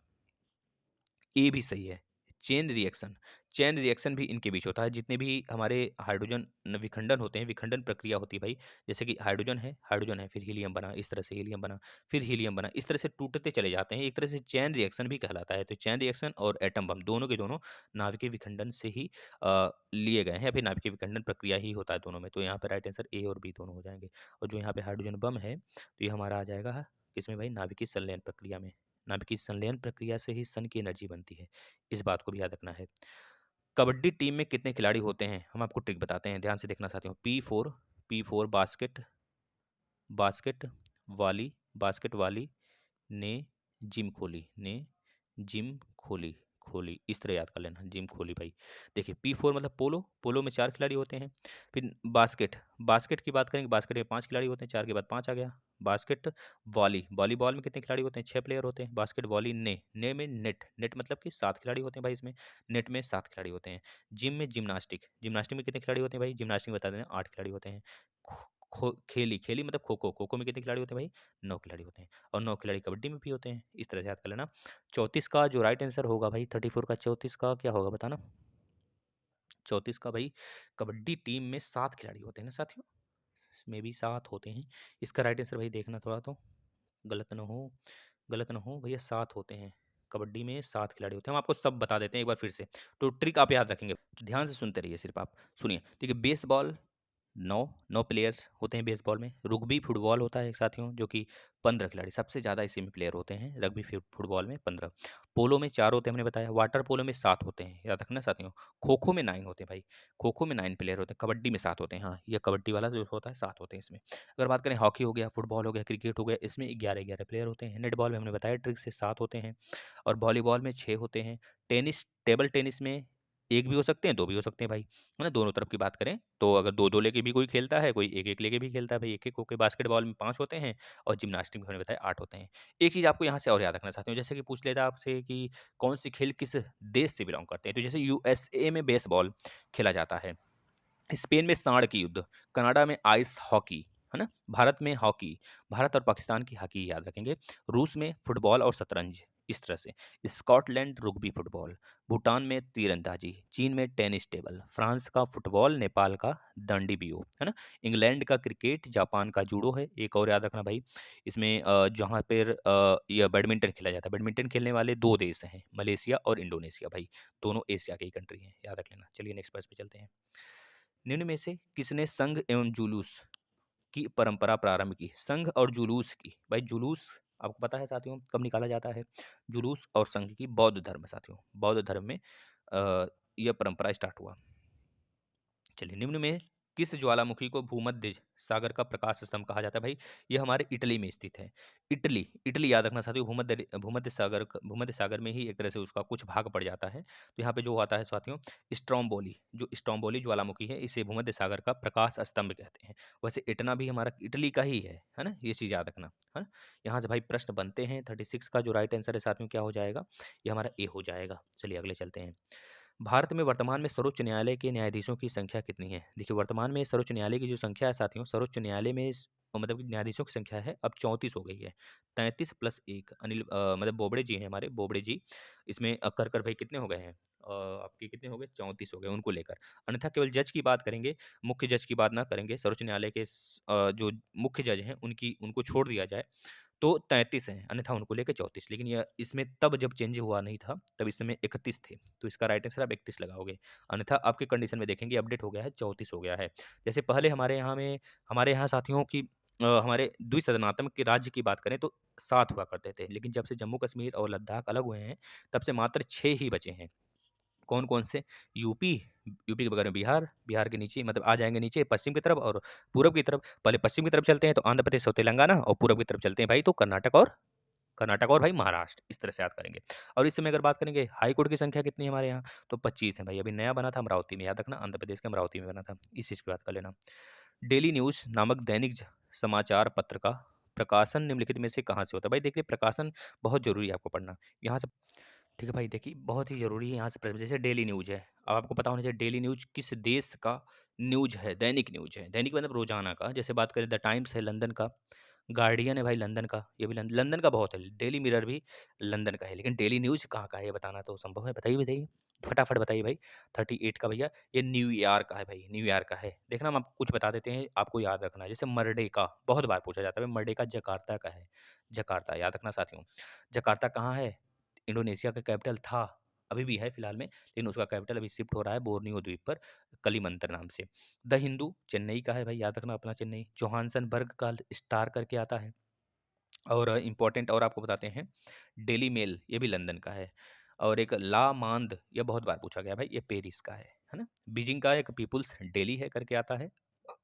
ए भी सही है। चेन रिएक्शन भी इनके बीच होता है। जितने भी हमारे हाइड्रोजन विखंडन होते हैं, विखंडन प्रक्रिया होती है भाई, जैसे कि हाइड्रोजन है, फिर हीलियम बना, इस तरह से हीलियम बना, फिर हीलियम बना, इस तरह से टूटते चले जाते हैं। एक तरह से चेन रिएक्शन भी कहलाता है। तो चेन रिएक्शन और एटम बम दोनों के दोनों नाभिकीय विखंडन से ही लिए गए हैं, या फिर नाभिकीय विखंडन प्रक्रिया ही होता है दोनों में। तो यहाँ पे राइट आंसर ए और बी दोनों हो जाएंगे। और जो यहाँ पे हाइड्रोजन बम है, तो ये हमारा आ जाएगा किसमें भाई? नाभिकीय संलयन प्रक्रिया में। नाभिकीय संलयन प्रक्रिया से ही सन की एनर्जी बनती है। इस बात को भी याद रखना है। कबड्डी टीम में कितने खिलाड़ी होते हैं? हम आपको ट्रिक बताते हैं, ध्यान से देखना साथियों। पी4 बास्केट बास्केट वाली बास्केट वाली ने जिम खोली खोली इस तरह याद कर लेना, जिम खोली भाई। देखिए P4 मतलब पोलो, पोलो में 4 खिलाड़ी होते हैं। फिर बास्केट, बास्केट की बात करेंगे, बास्केट में 5 खिलाड़ी होते हैं, 4 के बाद 5 आ गया। बास्केट वॉली, वॉलीबॉल में कितने खिलाड़ी होते हैं? 6 प्लेयर होते हैं। बास्केट वॉली ने में नेट, नेट मतलब कि 7 खिलाड़ी होते हैं भाई इसमें, नेट में 7 खिलाड़ी होते हैं। जिम में जिम्नास्टिक, जिम्नास्टिक में कितने खिलाड़ी होते हैं भाई? जिम्नास्टिक में बता देना 8 खिलाड़ी होते हैं। खेली, खेली मतलब खो-खो, खो-खो में कितने खिलाड़ी होते हैं भाई? 9 खिलाड़ी होते हैं। और 9 खिलाड़ी कबड्डी में भी होते हैं। इस तरह से याद कर लेना। 34 का जो राइट आंसर होगा भाई, 34 का 34 का क्या होगा बताना? 34 का भाई, कबड्डी टीम में 7 खिलाड़ी होते हैं ना साथियों? इसमें भी 7 होते हैं। इसका राइट आंसर भाई देखना थोड़ा तो, गलत ना हो, गलत ना हो भैया, 7 होते हैं। कबड्डी में 7 खिलाड़ी होते हैं। हम आपको सब बता देते हैं एक बार फिर से। तो ट्रिक आप याद रखेंगे। तो ध्यान से सुनते रहिए सिर्फ आप, सुनिए। ठीक है, बेसबॉल 9 प्लेयर्स होते हैं बेसबॉल में। रग्बी फुटबॉल होता है साथियों, जो कि 15 खिलाड़ी, सबसे ज़्यादा इसी में प्लेयर होते हैं। रग्बी फुटबॉल में 15। पोलो में 4 होते हैं हमने बताया। वाटर पोलो में 7 होते हैं, याद रखना साथियों। खो-खो में 9 होते हैं भाई, खो-खो में 9 प्लेयर होते हैं। कबड्डी में 7 होते हैं। हाँ, ये कबड्डी वाला जो होता है 7 होते हैं इसमें। अगर बात करें हॉकी हो गया, फुटबॉल हो गया, क्रिकेट हो गया, इसमें 11-11 प्लेयर होते हैं। नेटबॉल में हमने बताया ट्रिक से 7 होते हैं। और वॉलीबॉल में 6 होते हैं। टेनिस, टेबल टेनिस में 1 भी हो सकते हैं, 2 भी हो सकते हैं भाई, है ना? दोनों तरफ की बात करें तो अगर 2-2 लेके भी कोई खेलता है, कोई 1-1 लेके भी खेलता है भाई, 1-1 होके। बास्केटबॉल में 5 होते हैं और जिम्नास्टिक में मैंने बताया 8 होते हैं। एक चीज़ आपको यहाँ से और याद रखना चाहती हूँ, जैसे कि पूछ लेता आपसे कि कौन-सी खेल किस देश से बिलॉन्ग करते हैं, तो जैसे यूएसए में बेसबॉल खेला जाता है, स्पेन में सांड की युद्ध, कनाडा में आइस हॉकी, है ना? भारत में हॉकी, भारत और पाकिस्तान की हॉकी याद रखेंगे। रूस में फुटबॉल और शतरंज, इस तरह से। स्कॉटलैंड रग्बी फुटबॉल, भूटान में तीरंदाजी, चीन में टेनिस टेबल, फ्रांस का फुटबॉल, नेपाल का दंडी बियो, है ना? इंग्लैंड का क्रिकेट, जापान का जूडो है। एक और याद रखना भाई, इसमें जहाँ पर यह बैडमिंटन खेला जाता है, बैडमिंटन खेलने वाले 2 देश हैं, मलेशिया और इंडोनेशिया भाई, दोनों एशिया की कंट्री हैं, याद रख लेना। चलिए नेक्स्ट क्वेश्चन पे चलते हैं। निम्न में से किसने संघ एवं जुलूस की परंपरा प्रारंभ की? संघ और जुलूस की, भाई जुलूस आपको पता है साथियों कब निकाला जाता है? जुलूस और संघ की, बौद्ध धर्म साथियों, बौद्ध धर्म में यह परंपरा स्टार्ट हुआ। चलिए, निम्न में किस ज्वालामुखी को भूमध्य सागर का प्रकाश स्तंभ कहा जाता है भाई? ये हमारे इटली में स्थित है। इटली, इटली याद रखना साथियों, भूमध्य सागर में ही एक तरह से उसका कुछ भाग पड़ जाता है। तो यहाँ पे जो आता है साथियों, स्ट्रोम्बोली, जो स्ट्रोम्बोली ज्वालामुखी है, इसे भूमध्य सागर का प्रकाश स्तंभ कहते हैं। वैसे इटना भी हमारा इटली का ही है ना? ये चीज़ याद रखना, है ना? यहाँ से भाई प्रश्न बनते हैं। 36 का जो राइट आंसर है साथियों क्या हो जाएगा? ये हमारा ए हो जाएगा। चलिए अगले चलते हैं। भारत में वर्तमान में सर्वोच्च न्यायालय के न्यायाधीशों की संख्या कितनी है? देखिए, वर्तमान में सर्वोच्च न्यायालय की जो संख्या है साथियों, सर्वोच्च न्यायालय में मतलब कि न्यायाधीशों की संख्या है अब 34 हो गई है। 33 प्लस 1 मतलब बोबड़े जी हैं हमारे, बोबड़े जी। इसमें कर भाई कितने हो गए हैं? आपके कितने हो गए? 34 हो गए उनको लेकर। अन्यथा केवल जज की बात करेंगे, मुख्य जज की बात ना करेंगे। सर्वोच्च न्यायालय के जो मुख्य जज हैं उनको छोड़ दिया जाए तो 33 हैं, अन्यथा उनको लेके 34। लेकिन यह इसमें तब जब चेंज हुआ नहीं था, तब इस समय 31 थे। तो इसका राइट आंसर आप 31 लगाओगे। अन्यथा आपके कंडीशन में देखेंगे अपडेट हो गया है, 34 हो गया है। जैसे पहले हमारे यहाँ साथियों की हमारे द्विसदनात्मक के राज्य की बात करें तो 7 हुआ करते थे। लेकिन जब से जम्मू कश्मीर और लद्दाख अलग हुए हैं, तब से मात्र 6 ही बचे हैं। कौन-कौन से? यूपी, यूपी के बगल में बिहार, बिहार के नीचे मतलब आ जाएँगे नीचे पश्चिम की तरफ और पूरब की तरफ। पहले पश्चिम की तरफ चलते हैं तो आंध्र प्रदेश और तेलंगाना, और पूरब की तरफ चलते हैं भाई तो कर्नाटक और भाई महाराष्ट्र, इस तरह से याद करेंगे। और इस समय अगर बात करेंगे हाई कोर्ट की संख्या कितनी है हमारे यहाँ, तो 25 है भाई। अभी नया बना था अमरावती में, याद रखना, आंध्र प्रदेश के अमरावती में बना था। इस चीज़ की बात कर लेना। डेली न्यूज़ नामक दैनिक समाचार पत्र का प्रकाशन निम्नलिखित में से कहाँ से होता है? भाई देखिए, प्रकाशन बहुत ज़रूरी है आपको पढ़ना। यहाँ से ठीक है भाई, देखिए बहुत ही ज़रूरी है यहाँ से प्रश्न। जैसे डेली न्यूज़ है, अब आपको पता होना चाहिए डेली न्यूज़ किस देश का न्यूज़ है, दैनिक न्यूज़ है। दैनिक मतलब रोज़ाना का। जैसे बात करें द टाइम्स है लंदन का, गार्डियन है भाई लंदन का, ये भी लंदन का बहुत है, डेली मिरर भी लंदन का है। लेकिन डेली न्यूज़ कहाँ का है ये बताना तो संभव है? बताइए, बताइए, फटाफट बताइए भाई। 38 का भैया, ये न्यूयॉर्क का है भाई, न्यूयॉर्क का है। देखना हम आपको कुछ बता देते हैं, आपको याद रखना है। जैसे मर्डेका बहुत बार पूछा जाता है, मर्डेका जकार्ता का है, जकार्ता याद रखना साथियों। जकार्ता कहाँ है? इंडोनेशिया का कैपिटल था, अभी भी है फिलहाल में, लेकिन उसका कैपिटल अभी शिफ्ट हो रहा है बोर्नियो द्वीप पर, कलिमंतर नाम से। द हिंदू चेन्नई का है भाई, याद रखना अपना चेन्नई। जोहानसनबर्ग का स्टार करके आता है, और इम्पोर्टेंट और आपको बताते हैं, डेली मेल ये भी लंदन का है। और एक ला मांद, ये बहुत बार पूछा गया भाई, ये पेरिस का है ना। बीजिंग का एक पीपुल्स डेली है करके आता है।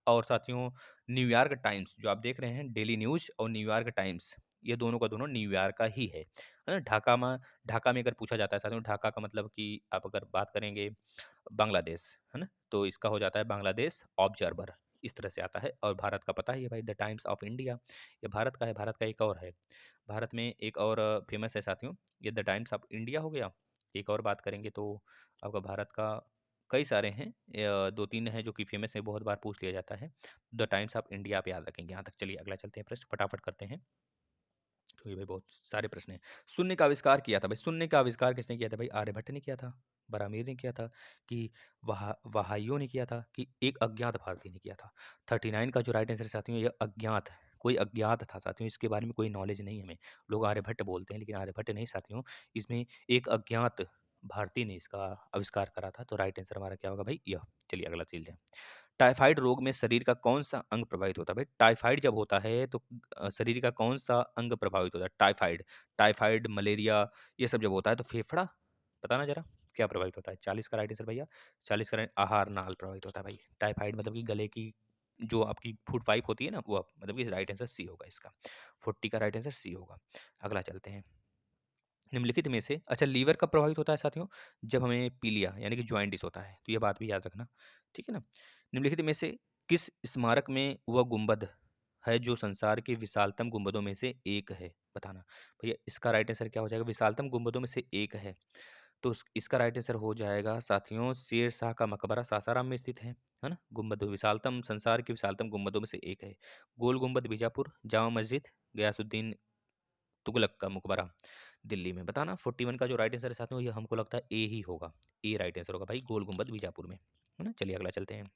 और साथियों, न्यूयॉर्क टाइम्स जो आप देख रहे हैं, डेली न्यूज़ और न्यूयॉर्क टाइम्स, ये दोनों का दोनों न्यूयॉर्क का ही है ना। ढाका में अगर पूछा जाता है साथियों, ढाका का मतलब कि आप अगर बात करेंगे बांग्लादेश, है ना, तो इसका हो जाता है बांग्लादेश ऑब्जर्वर, इस तरह से आता है। और भारत का पता ही है भाई, द टाइम्स ऑफ इंडिया, ये भारत का है। भारत का एक और है, भारत में एक और फेमस है साथियों, ये द टाइम्स ऑफ इंडिया हो गया। एक और बात करेंगे तो आपका भारत का कई सारे हैं, दो तीन हैं जो कि फेमस है, बहुत बार पूछ लिया जाता है। द टाइम्स ऑफ इंडिया आप याद रखेंगे। यहाँ तक चलिए अगला चलते हैं, प्रश्न फटाफट करते हैं क्योंकि भाई बहुत सारे प्रश्न हैं। शून्य का आविष्कार किया था भाई, शून्य का आविष्कार किसने किया था भाई? आर्यभट्ट ने किया था, बरामीर ने किया था, कि वहाइयो ने किया था, कि एक अज्ञात भारतीय ने किया था? 39 का जो राइट आंसर साथियों, ये अज्ञात है, कोई अज्ञात था साथियों, इसके बारे में कोई नॉलेज नहीं है हमें। लोग आर्यभट्ट बोलते हैं लेकिन आर्यभट्ट नहीं साथियों, इसमें एक अज्ञात भारतीय ने इसका आविष्कार करा था। तो राइट आंसर हमारा क्या होगा भाई? यह। चलिए अगला चलते हैं। टाइफाइड रोग में शरीर का कौन-सा अंग प्रभावित होता है? भाई टाइफाइड जब होता है तो शरीर का कौन-सा अंग प्रभावित होता है? टाइफाइड, टाइफाइड, मलेरिया, ये सब जब होता है तो फेफड़ा, बताना ज़रा क्या प्रभावित होता है? 40 का राइट आंसर भैया, 40 का राइट, आहार नाल प्रभावित होता है भाई। टाइफाइड मतलब कि गले की जो आपकी फूड पाइप होती है ना, वो मतलब कि राइट आंसर सी होगा इसका। 40 का राइट आंसर सी होगा। अगला चलते हैं। निम्नलिखित में से अच्छा लीवर कब प्रभावित होता है साथियों? जब हमें पीलिया यानी कि जॉइंटिस होता है, तो ये बात भी याद रखना, ठीक है ना? निम्नलिखित में से किस स्मारक में वह गुंबद है जो संसार के विशालतम गुंबदों में से एक है? बताना। भैया इसका राइट आंसर क्या हो जाएगा? विशालतम गुंबदों में से एक है, तो इसका राइट आंसर हो जाएगा साथियों, शेर शाह का मकबरा सासाराम में स्थित है ना? गुंबद विशालतम, संसार के विशालतम गुंबदों में से एक है। गोल गुंबद बीजापुर, जामा मस्जिद, गयासुद्दीन तुगलक का मकबरा दिल्ली में। बताना 41 का जो राइट आंसर है साथियों, ये हमको लगता है ए ही होगा। ए राइट आंसर होगा भाई, गोल गुंबद बीजापुर में, है ना। चलिए अगला चलते हैं।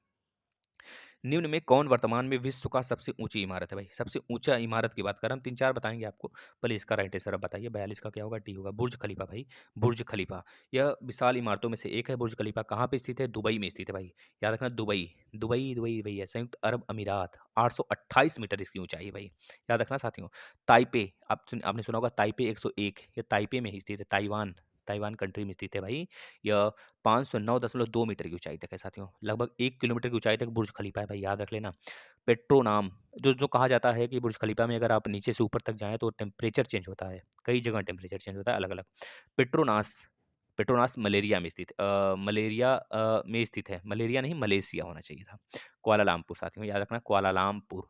निम्न में कौन वर्तमान में विश्व का सबसे ऊंची इमारत है? भाई सबसे ऊंचा इमारत की बात कर, हम तीन चार बताएंगे आपको, पहले इसका राइट आंसर आप बताइए। 42 का क्या होगा? डी होगा, बुर्ज खलीफा भाई, बुर्ज खलीफा। यह विशाल इमारतों में से एक है। बुर्ज खलीफा कहाँ पे स्थित है? दुबई में स्थित है भाई, याद रखना, दुबई, दुबई दुबई दुबई है, संयुक्त अरब अमीरात। 828 मीटर इसकी ऊंचाई है भाई, याद रखना साथियों। ताइपे, आपने सुना होगा ताइपे 101, ये ताइपे में ही स्थित है, ताइवान, ताइवान कंट्री में स्थित है भाई। यह 509.2 मीटर की ऊंचाई तक है साथियों, लगभग 1 किलोमीटर की ऊंचाई तक बुर्ज खलीफा है भाई, याद रख लेना। पेट्रोनाम, जो जो कहा जाता है कि बुर्ज खलीफा में अगर आप नीचे से ऊपर तक जाएं तो टेम्परेचर चेंज होता है, कई जगह टेम्परेचर चेंज होता है अलग अलग। पेट्रोनास, पेट्रोनास मलेरिया में स्थित, मलेरिया में स्थित है, मलेरिया नहीं मलेशिया होना चाहिए था। कुआलालंपुर साथियों, याद रखना, कुआलालंपुर,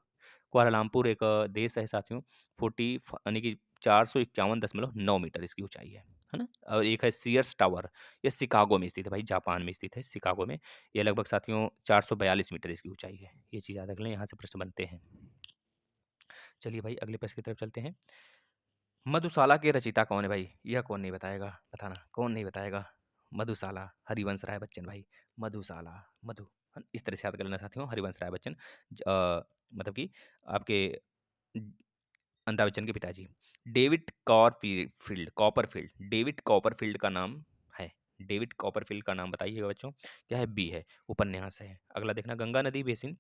कुआलालंपुर एक देश है साथियों। 40 यानी कि 451.9 मीटर इसकी ऊंचाई है ना। और एक है सीयर्स टावर, ये शिकागो में स्थित है भाई, जापान में स्थित है, शिकागो में। ये लगभग साथियों 442 मीटर इसकी ऊंचाई है, ये चीज़ याद रख लें, यहाँ से प्रश्न बनते हैं। चलिए भाई अगले प्रश्न की तरफ चलते हैं। मधुशाला के रचिता कौन है भाई? यह कौन नहीं बताएगा? बताना, कौन नहीं बताएगा? मधुशाला, हरिवंश राय बच्चन भाई, मधुशाला, मधु, इस तरह से याद कर लेना साथियों, हरिवंश राय बच्चन, मतलब कि आपके अमिताभ बच्चन के पिताजी। David Copperfield, Copperfield, David Copperfield का नाम है, डेविड कॉपरफील्ड का नाम बताइएगा बच्चों, क्या है? बी है, उपन्यास है। अगला देखना, गंगा नदी बेसिन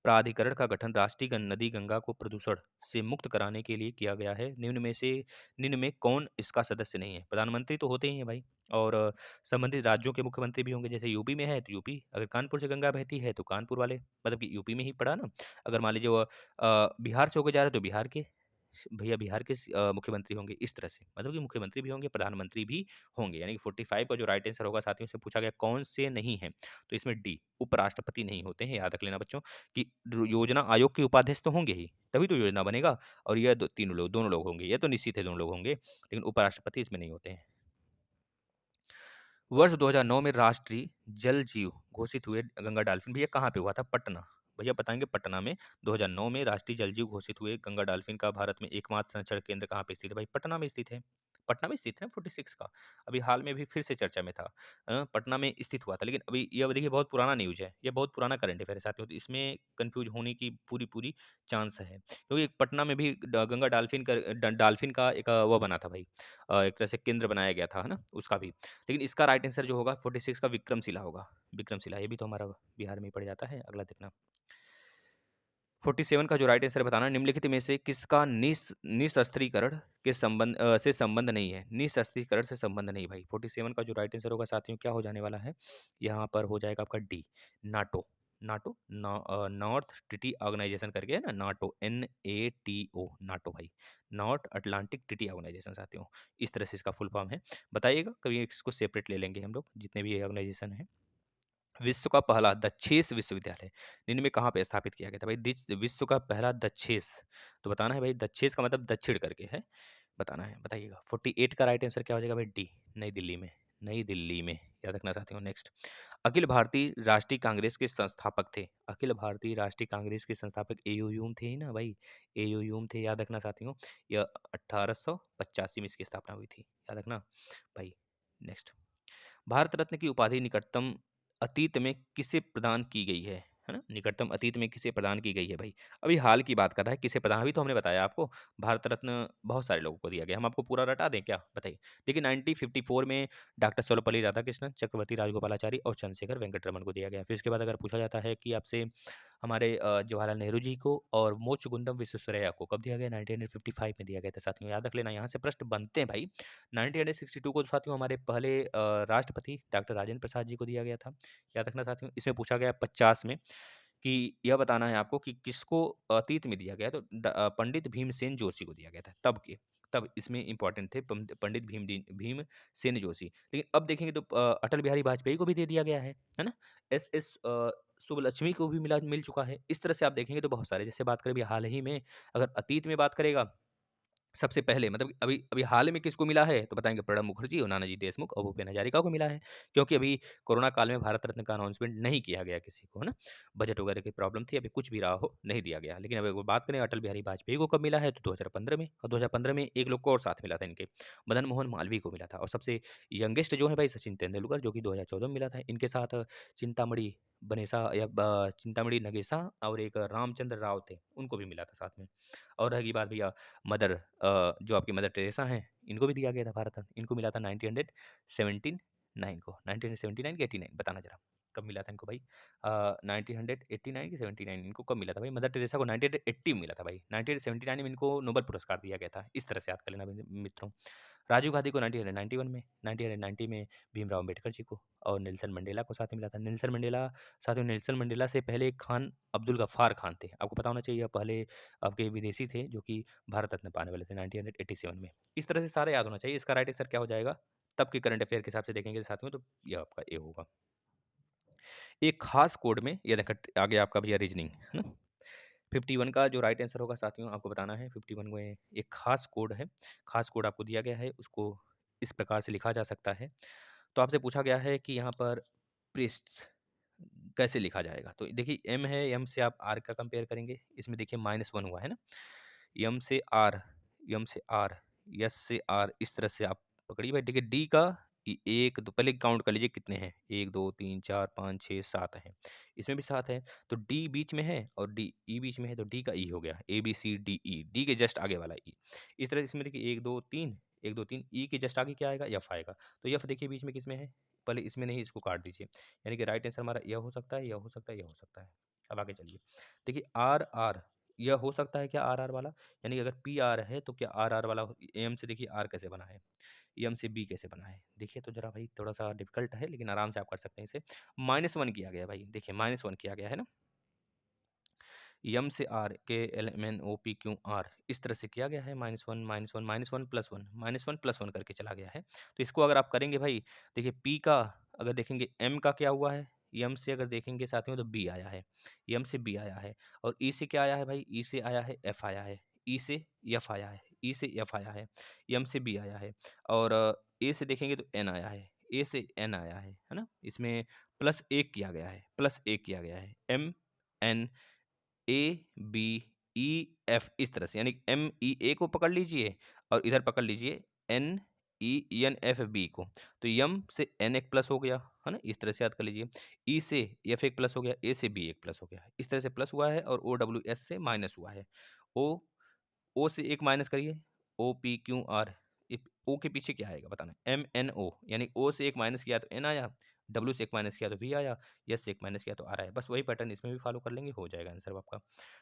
प्राधिकरण का गठन राष्ट्रीय नदी गंगा को प्रदूषण से मुक्त कराने के लिए किया गया है। निम्न में कौन इसका सदस्य नहीं है? प्रधानमंत्री तो होते ही हैं भाई, और संबंधित राज्यों के मुख्यमंत्री भी होंगे, जैसे यूपी में है तो यूपी, अगर कानपुर से गंगा बहती है तो कानपुर वाले, मतलब कि यूपी में ही पड़ा ना। अगर मान लीजिए वो बिहार से होकर जा रहे तो बिहार के भैया, बिहार के मुख्यमंत्री होंगे, इस तरह से, मतलब कि मुख्यमंत्री भी होंगे, प्रधानमंत्री भी होंगे। यानी कि 45 का जो राइट आंसर होगा साथियों, से पूछा गया कौन से नहीं है, तो इसमें डी, उपराष्ट्रपति नहीं होते हैं, याद रख लेना बच्चों, कि योजना आयोग के उपाध्यक्ष तो होंगे ही, तभी तो योजना बनेगा। और यह तीनों लोग, दोनों लोग होंगे, ये तो निश्चित है दोनों लोग होंगे, लेकिन उपराष्ट्रपति इसमें नहीं होते हैं। वर्ष 2009 में राष्ट्रीय जल जीव घोषित हुए गंगा डॉल्फिन, भैया कहाँ पे हुआ था? पटना, भैया बताएंगे, पटना में 2009 में राष्ट्रीय जल जीव घोषित हुए गंगा डॉल्फिन का भारत में एकमात्र संरक्षण केंद्र कहाँ पे स्थित है? भाई पटना में स्थित है, पटना में स्थित है ना। 46 का अभी हाल में भी फिर से चर्चा में था, पटना में स्थित हुआ था। लेकिन अभी ये देखिए बहुत पुराना न्यूज है, ये बहुत पुराना करंट अफेयर है साथियों, तो इसमें कंफ्यूज होने की पूरी पूरी चांस है, क्योंकि पटना में भी गंगा डॉल्फिन का एक वो बना था भाई, एक तरह से केंद्र बनाया गया था, है ना, उसका भी। लेकिन इसका राइट आंसर जो होगा 46 का विक्रमशिला होगा, विक्रमशिला, ये भी तो हमारा बिहार में ही पड़ जाता है। अगला देखना, 47 का जो राइट आंसर है बताना, निम्नलिखित में से किसका निशस्त्रीकरण के से संबंध नहीं है? निशस्त्रीकरण से संबंध नहीं भाई। 47 का जो राइट आंसर होगा साथियों क्या हो जाने वाला है? यहाँ पर हो जाएगा आपका D, NATO. NATO north treaty organization करके है ना, नाटो, NATO, नाटो भाई, नॉर्थ अटलांटिक ट्रीटी ऑर्गेनाइजेशन साथियों, इस तरह से इसका फुल फॉर्म है। बताइएगा, कभी इसको सेपरेट ले लेंगे हम लोग, जितने भी ऑर्गेनाइजेशन है। विश्व का पहला दक्षेस विश्वविद्यालय निम्न में कहाँ पे स्थापित किया गया था भाई? विश्व का पहला दक्षेस, तो बताना है भाई, दक्षेस का मतलब दक्षिण करके है, बताना है, बताइएगा। 48 का राइट आंसर क्या हो जाएगा भाई? डी, नई दिल्ली में, नई दिल्ली में, याद रखना साथियों। नेक्स्ट, अखिल भारतीय राष्ट्रीय कांग्रेस के संस्थापक थे। अखिल भारतीय राष्ट्रीय कांग्रेस के संस्थापक एयूयूम थे ही ना भाई, एयूयूम थे, याद रखना साथियों। यह 1885 में इसकी स्थापना हुई थी, याद रखना भाई। नेक्स्ट, भारत रत्न की उपाधि निकटतम अतीत में किसे प्रदान की गई है ना? निकटतम अतीत में किसे प्रदान की गई है भाई? अभी हाल की बात कर रहा है, किसे प्रदान, अभी तो हमने बताया आपको, भारत रत्न बहुत सारे लोगों को दिया गया। हम आपको पूरा रटा दें क्या, बताइए। देखिए 1954 में डॉक्टर सर्वपल्ली राधाकृष्णन, चक्रवर्ती राजगोपालाचारी और चंद्रशेखर वेंकट रमन को दिया गया। फिर उसके बाद अगर पूछा जाता है कि आपसे हमारे जवाहरलाल नेहरू जी को और मोक्षगुंडम विश्वेश्वरैया को कब दिया गया? 1955 में दिया गया था साथियों, याद रख लेना, यहाँ से प्रश्न बनते हैं भाई। 1962 को साथियों हमारे पहले राष्ट्रपति डॉक्टर राजेंद्र प्रसाद जी को दिया गया था, याद रखना साथियों। इसमें पूछा गया 50 में कि यह बताना है आपको कि किसको अतीत में दिया गया, तो पंडित भीमसेन जोशी को दिया गया था तब के, तब इसमें इंपॉर्टेंट थे पंडित भीमसेन जोशी। लेकिन अब देखेंगे तो अटल बिहारी वाजपेयी को भी दे दिया गया है ना, SS सुब्बलक्ष्मी को भी मिल चुका है। इस तरह से आप देखेंगे तो बहुत सारे, जैसे बात करें अभी हाल ही में, अगर अतीत में बात करेगा, सबसे पहले मतलब अभी अभी हाल में किसको मिला है, तो बताएँगे प्रणब मुखर्जी और नानाजी देशमुख और भूपेन हज़ारिका को मिला है। क्योंकि अभी कोरोना काल में भारत रत्न का अनाउंसमेंट नहीं किया गया किसी को, है ना? बजट वगैरह की प्रॉब्लम थी, अभी कुछ भी रहा हो, नहीं दिया गया। लेकिन अगर बात करें अटल बिहारी वाजपेयी को कब मिला है, तो 2015 में, और 2015 में एक लोग को और साथ मिला था इनके, मदन मोहन मालवीय को मिला था। और सबसे यंगेस्ट जो है भाई सचिन तेंदुलकर, जो कि 2014 में मिला था। इनके साथ चिंतामणि चिंतामणि नगेशा और एक रामचंद्र राव थे, उनको भी मिला था साथ में। और रही बात भैया जो आपकी मदर टेरेसा हैं, इनको भी दिया गया था भारत रत्न, इनको मिला था 1979 को, 1979 कि 89, बताना ज़रा, कब मिला था इनको भाई? 1989 कि 79, इनको कब मिला था भाई? मदर टेरेसा को 1980 में मिला था भाई, 1979 में इनको नोबेल पुरस्कार दिया गया था। इस तरह से याद कर लेना मित्रों। राजीव गांधी को 1991 में, 1990 में भीमराव अम्बेडकर जी को, और नेल्सन मंडेला को साथ में मिला था। नेल्सन मंडेला, साथियों नेल्सन मंडेला से पहले खान अब्दुल गफ्फार खान थे, आपको पता होना चाहिए, पहले आपके विदेशी थे जो कि भारत रत्न पाने वाले थे 1987 में। इस तरह से सारा याद होना चाहिए। इसका राइट आंसर क्या हो जाएगा? तब के करंट अफेयर के हिसाब से देखेंगे साथियों, तो यह आपका ए होगा। एक खास कोड में, ये देखा आगे आपका भैया रीजनिंग, है ना? 51 का जो राइट आंसर होगा साथियों, आपको बताना है 51 में एक खास कोड है, खास कोड आपको दिया गया है, उसको इस प्रकार से लिखा जा सकता है। तो आपसे पूछा गया है कि यहाँ पर पृष्ठ कैसे लिखा जाएगा, तो देखिए एम है, एम से आप आर का कंपेयर करेंगे, इसमें देखिए -1 हुआ है ना, एम से आर, एम से आर, एस से आर, इस तरह से आप पकड़िए भाई। देखिए डी का एक दो, पहले काउंट कर लीजिए कितने हैं, 1 2 3 4 5 6 7 हैं, इसमें भी 7 है, तो डी बीच में है और डी ई बीच में है, तो डी का ई हो गया, ABCDE, डी के जस्ट आगे वाला ई। इस तरह से इसमें देखिए 1 2 3, 1 2 3, ई के जस्ट आगे क्या आएगा? एफ आएगा। तो एफ देखिए बीच में किस में है, पहले इसमें नहीं, इसको काट दीजिए, यानी कि राइट आंसर हमारा यह हो सकता है, यह हो सकता है, यह हो सकता है। अब आगे चलिए, देखिए आर आर, यह हो सकता है क्या आर आर वाला, यानी कि अगर पी आर है तो क्या आर आर वाला, एम से देखिए आर कैसे बना है, एम से बी कैसे बना है, देखिए तो जरा भाई थोड़ा सा डिफिकल्ट है, लेकिन आराम से आप कर सकते हैं इसे। -1 किया गया भाई, देखिए -1 किया गया है ना, एम से R K L M N O P Q R, इस तरह से किया गया है, -1 -1 -1 +1 -1 +1 करके चला गया है। तो इसको अगर आप करेंगे भाई, देखिए पी का अगर देखेंगे, एम का क्या हुआ है, एम से अगर देखेंगे साथियों तो बी आया है, एम से बी आया है, और ई से क्या आया है भाई, ई से आया है एफ आया है, ई से एफ आया है, ई से एफ आया है, एम से बी आया है, और ए से देखेंगे तो एन आया है, ए से एन आया है ना, इसमें +1 किया गया है, +1 किया गया है, MN ABEF, इस तरह से, यानी MEA को पकड़ लीजिए और इधर पकड़ लीजिए NENFB को, तो यम से एन एक प्लस हो गया है ना, इस तरह से याद कर लीजिए। ई से एफ एक प्लस हो गया, ए से बी एक प्लस हो गया, इस तरह से प्लस हुआ है, और OWS से माइनस हुआ है। ओ से एक माइनस करिए, OPQR, ओ के पीछे क्या आएगा बताना, MNO, यानी ओ से एक माइनस किया तो एन आया, डब्ल्यू से 1 माइनस किया तो वी आया, एस से 1 माइनस किया तो आर आया। बस वही पैटर्न इसमें भी फॉलो कर लेंगे, हो जाएगा आंसर आपका।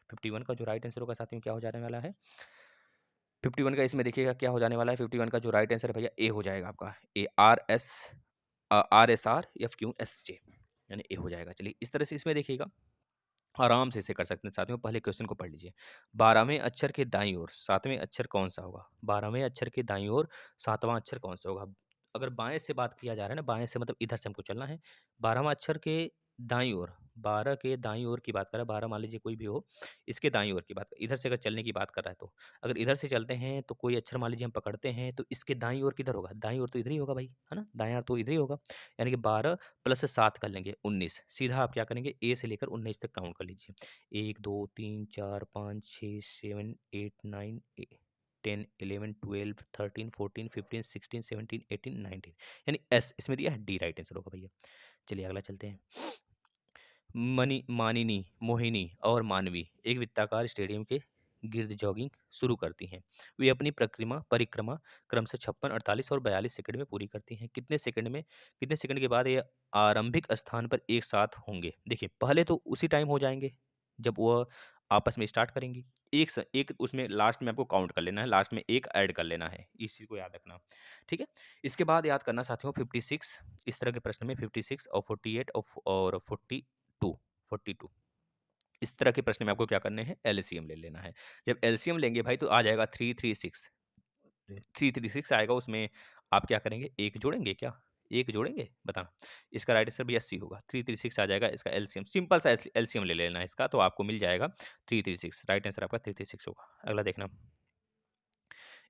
51 का जो राइट आंसर होगा साथियों क्या हो जाने वाला है, 51 का इसमें देखिएगा क्या हो जाने वाला है, 51 का जो राइट आंसर है भैया ए हो जाएगा आपका, A R S R F Q S जे, यानी ए हो जाएगा। चलिए इस तरह से इसमें देखिएगा आराम से इसे कर सकते हैं साथियों। पहले क्वेश्चन को पढ़ लीजिए। 12वें अक्षर के दाईं ओर 7वें अक्षर कौन सा होगा? 12वें अक्षर के दाईं ओर 7वां अक्षर कौन सा होगा? अगर बाएं से बात किया जा रहा है ना, बाएं से मतलब इधर से हमको चलना है। 12वां अक्षर के दाईं ओर, 12 के दाईं ओर की बात कर रहा है, 12 मान लीजिए कोई भी हो, इसके दाईं ओर की बात, इधर से अगर चलने की बात कर रहा है तो अगर इधर से चलते हैं तो कोई अक्षर मान लीजिए हम पकड़ते हैं तो इसके दाईं ओर किधर होगा? दाईं ओर तो इधर ही होगा भाई, है ना, दाएं ओर तो इधर ही होगा। यानी कि 12 प्लस 7 कर लेंगे 19। सीधा आप क्या करेंगे, ए से लेकर 19 तक काउंट कर लीजिए। 1 2 3 4 5 6 7 8 9 10 11 12 13 14 15 16 17 18 19, यानी एस इसमें दिया है, डी राइट आंसर होगा भैया। चलिए अगला चलते हैं। मानिनी, मोहिनी और मानवी एक वृत्ताकार स्टेडियम के गिर्द जॉगिंग शुरू करती हैं। वे अपनी परिक्रमा परिक्रमा क्रमशः 56, 48 और 42 सेकंड में पूरी करती हैं। कितने सेकंड के बाद ये आरंभिक स्थान पर एक साथ होंगे? देखिए पहले तो उसी टाइम हो जाएंगे जब वह आपस में स्टार्ट करेंगी। एक उसमें लास्ट में आपको काउंट कर लेना है, लास्ट में एक ऐड कर लेना है, इस चीज को याद रखना। ठीक है, इसके बाद याद करना साथियों 56, इस तरह के प्रश्न में 56 और 48 और 42, 42 इस तरह के प्रश्न में आपको क्या करने हैं, एलसीएम ले लेना है। जब एलसीएम लेंगे भाई तो आ जाएगा 336, 336 आएगा। उसमें आप क्या करेंगे, एक जोड़ेंगे क्या, एक जोड़ेंगे बताना। इसका राइट आंसर भी 80 होगा, 336 आ जाएगा इसका एलसीएम। सिंपल सा एलसीएम ले लेना है इसका, तो आपको मिल जाएगा 336, राइट आंसर आपका 336 होगा। अगला देखना,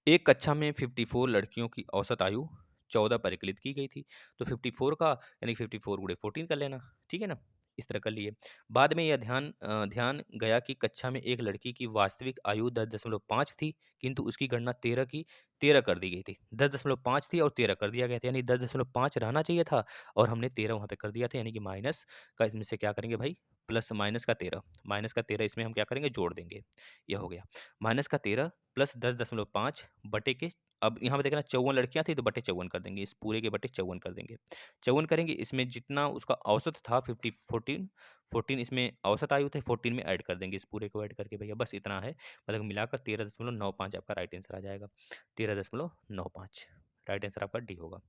एक कक्षा में 54 लड़कियों की औसत आयु 14 परिकलित की गई थी। तो 54 का यानी 54 गुणे 14 कर लेना, ठीक है ना, इस तरह कर लिए। बाद में यह ध्यान गया कि कक्षा में एक लड़की की वास्तविक आयु 10.5 थी, किंतु उसकी गणना 13 कर दी गई थी। 10.5 थी और 13 कर दिया गया था, यानी 10.5 रहना चाहिए था और हमने 13 वहाँ पे कर दिया था, यानी कि माइनस का इसमें से क्या करेंगे भाई, प्लस माइनस का 13 इसमें हम क्या करेंगे, जोड़ देंगे। यह हो गया माइनस का 13 प्लस 10.5 बटे के, अब यहाँ पे देखना 54 लड़कियां थी तो बटे 54 कर देंगे, इस पूरे के बटे 54 कर देंगे। 54 करेंगे, इसमें जितना उसका औसत था 14 इसमें औसत आयु थे, 14 में ऐड कर देंगे, इस पूरे को ऐड करके भैया, बस इतना है। मतलब मिलाकर 13.95 आपका राइट आंसर आ जाएगा, 13.95 राइट आंसर आपका डी होगा।